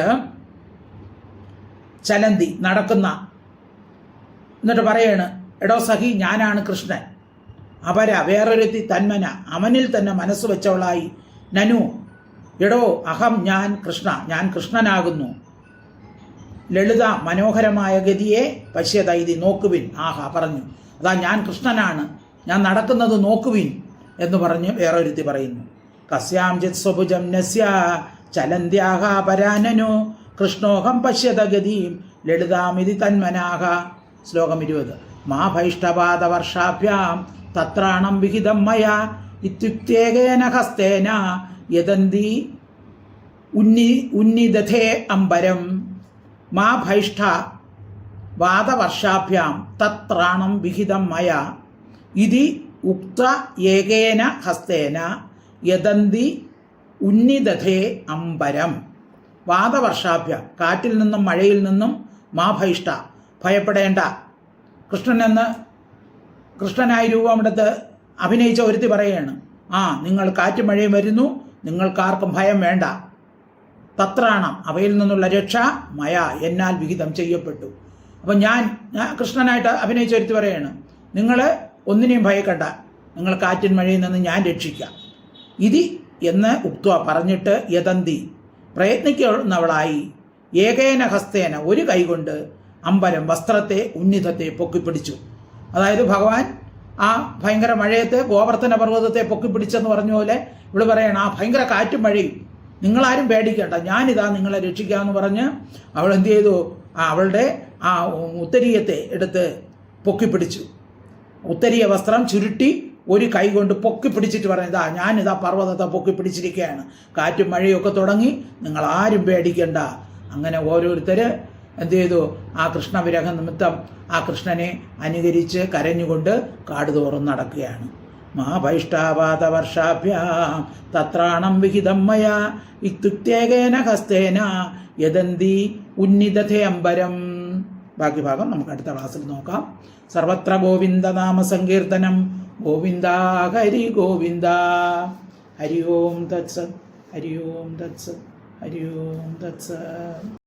[SPEAKER 1] ചലന്തി നടക്കുന്ന, എന്നിട്ട് പറയാണ്, എടോ സഖി, ഞാനാണ് കൃഷ്ണൻ. അപര വേറൊരുത്തി തന്മന, അവനിൽ തന്നെ മനസ്സ് വെച്ചവളായി. നനു, എടോ അഹം, ഞാൻ കൃഷ്ണ, ഞാൻ കൃഷ്ണനാകുന്നു. ലളിത മനോഹരമായ ഗതിയെ പശ്യതൈതി, നോക്കുവിൻ. ആഹാ പറഞ്ഞു, അതാ ഞാൻ കൃഷ്ണനാണ്, ഞാൻ നടക്കുന്നത് നോക്കുവിൻ എന്ന് പറഞ്ഞ് വേറൊരുത്തി പറയുന്നു. കസ്യാംജിത് സ്വഭുജം നസ്യ ചലന്ത്യാഹ പരാനനു കൃഷ്ണോഹം പശ്യത ഗതിം ലളിതാമിതി തന്മനാഹ. ശ്ലോകം 20. മാ ഭൈഷ്ടപാദവർഷാഭ്യാം തത്രാണം വിഹിതം മയാ ഇത്യുക്തേകേന ഹസ്തേന യദന്തി ഉന്നിദധേ അംബരം. മാ ഭൈഷ്ട വാദവർഷാഭ്യാം തത്രാണം വിഹിതം മയാ ഇതി ഉക്ത ഏകേന ഹസ്തേന യദന്തി ഉന്നിദധേ അംബരം. വാദവർഷാഭ്യാം, കാറ്റിൽ നിന്നും മഴയിൽ നിന്നും, മാ ഭൈഷ്ട, ഭയപ്പെടേണ്ട. കൃഷ്ണനായി രൂപമെടുത്ത് അഭിനയിച്ച ഒരുത്തി പറയുകയാണ്, നിങ്ങൾ കാറ്റും മഴയും വരുന്നു, നിങ്ങൾക്കാർക്കും ഭയം വേണ്ട. തത്രാണം, അവയിൽ നിന്നുള്ള രക്ഷ, മയ, എന്നാൽ വിഹിതം ചെയ്യപ്പെട്ടു. അപ്പം ഞാൻ കൃഷ്ണനായിട്ട് അഭിനയിച്ച ഒരുത്തി പറയുകയാണ്, നിങ്ങൾ ഒന്നിനെയും ഭയക്കണ്ട, നിങ്ങൾ കാറ്റിൻ മഴയിൽ നിന്ന് ഞാൻ രക്ഷിക്കാം. ഇതി എന്ന് ഉക്ത പറഞ്ഞിട്ട് യദന്തി പ്രയത്നിക്കുന്നവളായി ഏകേന ഹസ്തേന ഒരു കൈകൊണ്ട് അമ്പരം വസ്ത്രത്തെ ഉന്നിതത്തെ പൊക്കിപ്പിടിച്ചു. അതായത് ഭഗവാൻ ആ ഭയങ്കര മഴയത്ത് ഗോവർദ്ധന പർവ്വതത്തെ പൊക്കിപ്പിടിച്ചെന്ന് പറഞ്ഞ പോലെ ഇവിടെ പറയണം, ആ ഭയങ്കര കാറ്റും മഴയും, നിങ്ങളാരും പേടിക്കേണ്ട, ഞാനിതാ നിങ്ങളെ രക്ഷിക്കാമെന്ന് പറഞ്ഞ് അവൾ എന്ത് ചെയ്തു, അവളുടെ ആ ഉത്തരീയത്തെ എടുത്ത് പൊക്കിപ്പിടിച്ചു. ഉത്തരീയ വസ്ത്രം ചുരുട്ടി ഒരു കൈ കൊണ്ട് പൊക്കി പിടിച്ചിട്ട് പറഞ്ഞതാ, ഞാനിതാ പർവ്വതത്തെ പൊക്കി പിടിച്ചിരിക്കുകയാണ്, കാറ്റും മഴയൊക്കെ തുടങ്ങി, നിങ്ങളാരും പേടിക്കണ്ട. അങ്ങനെ ഓരോരുത്തർ എന്ത് ചെയ്തു, ആ കൃഷ്ണവിരഹ നിമിത്തം ആ കൃഷ്ണനെ അനുകരിച്ച് കരഞ്ഞുകൊണ്ട് കാടുതോറും നടക്കുകയാണ്. മാ ഭൈഷ്ടാപാദവർഷാഭ്യാം തത്രാണം വിഹിതം മയാ ഇത്യുക്തേകേന ഹസ്തേന യദന്തി ഉന്നിദധേ അംബരം. ബാക്കി ഭാഗം നമുക്ക് അടുത്ത ക്ലാസ്സിൽ നോക്കാം. സർവത്ര ഗോവിന്ദനാമ സങ്കീർത്തനം. ഗോവിന്ദ ഹരി ഗോവിന്ദ. ഹരി ഓം തത്സത്, ഹരി ഓം തത്സത്, ഹരി ഓം തത്സത്.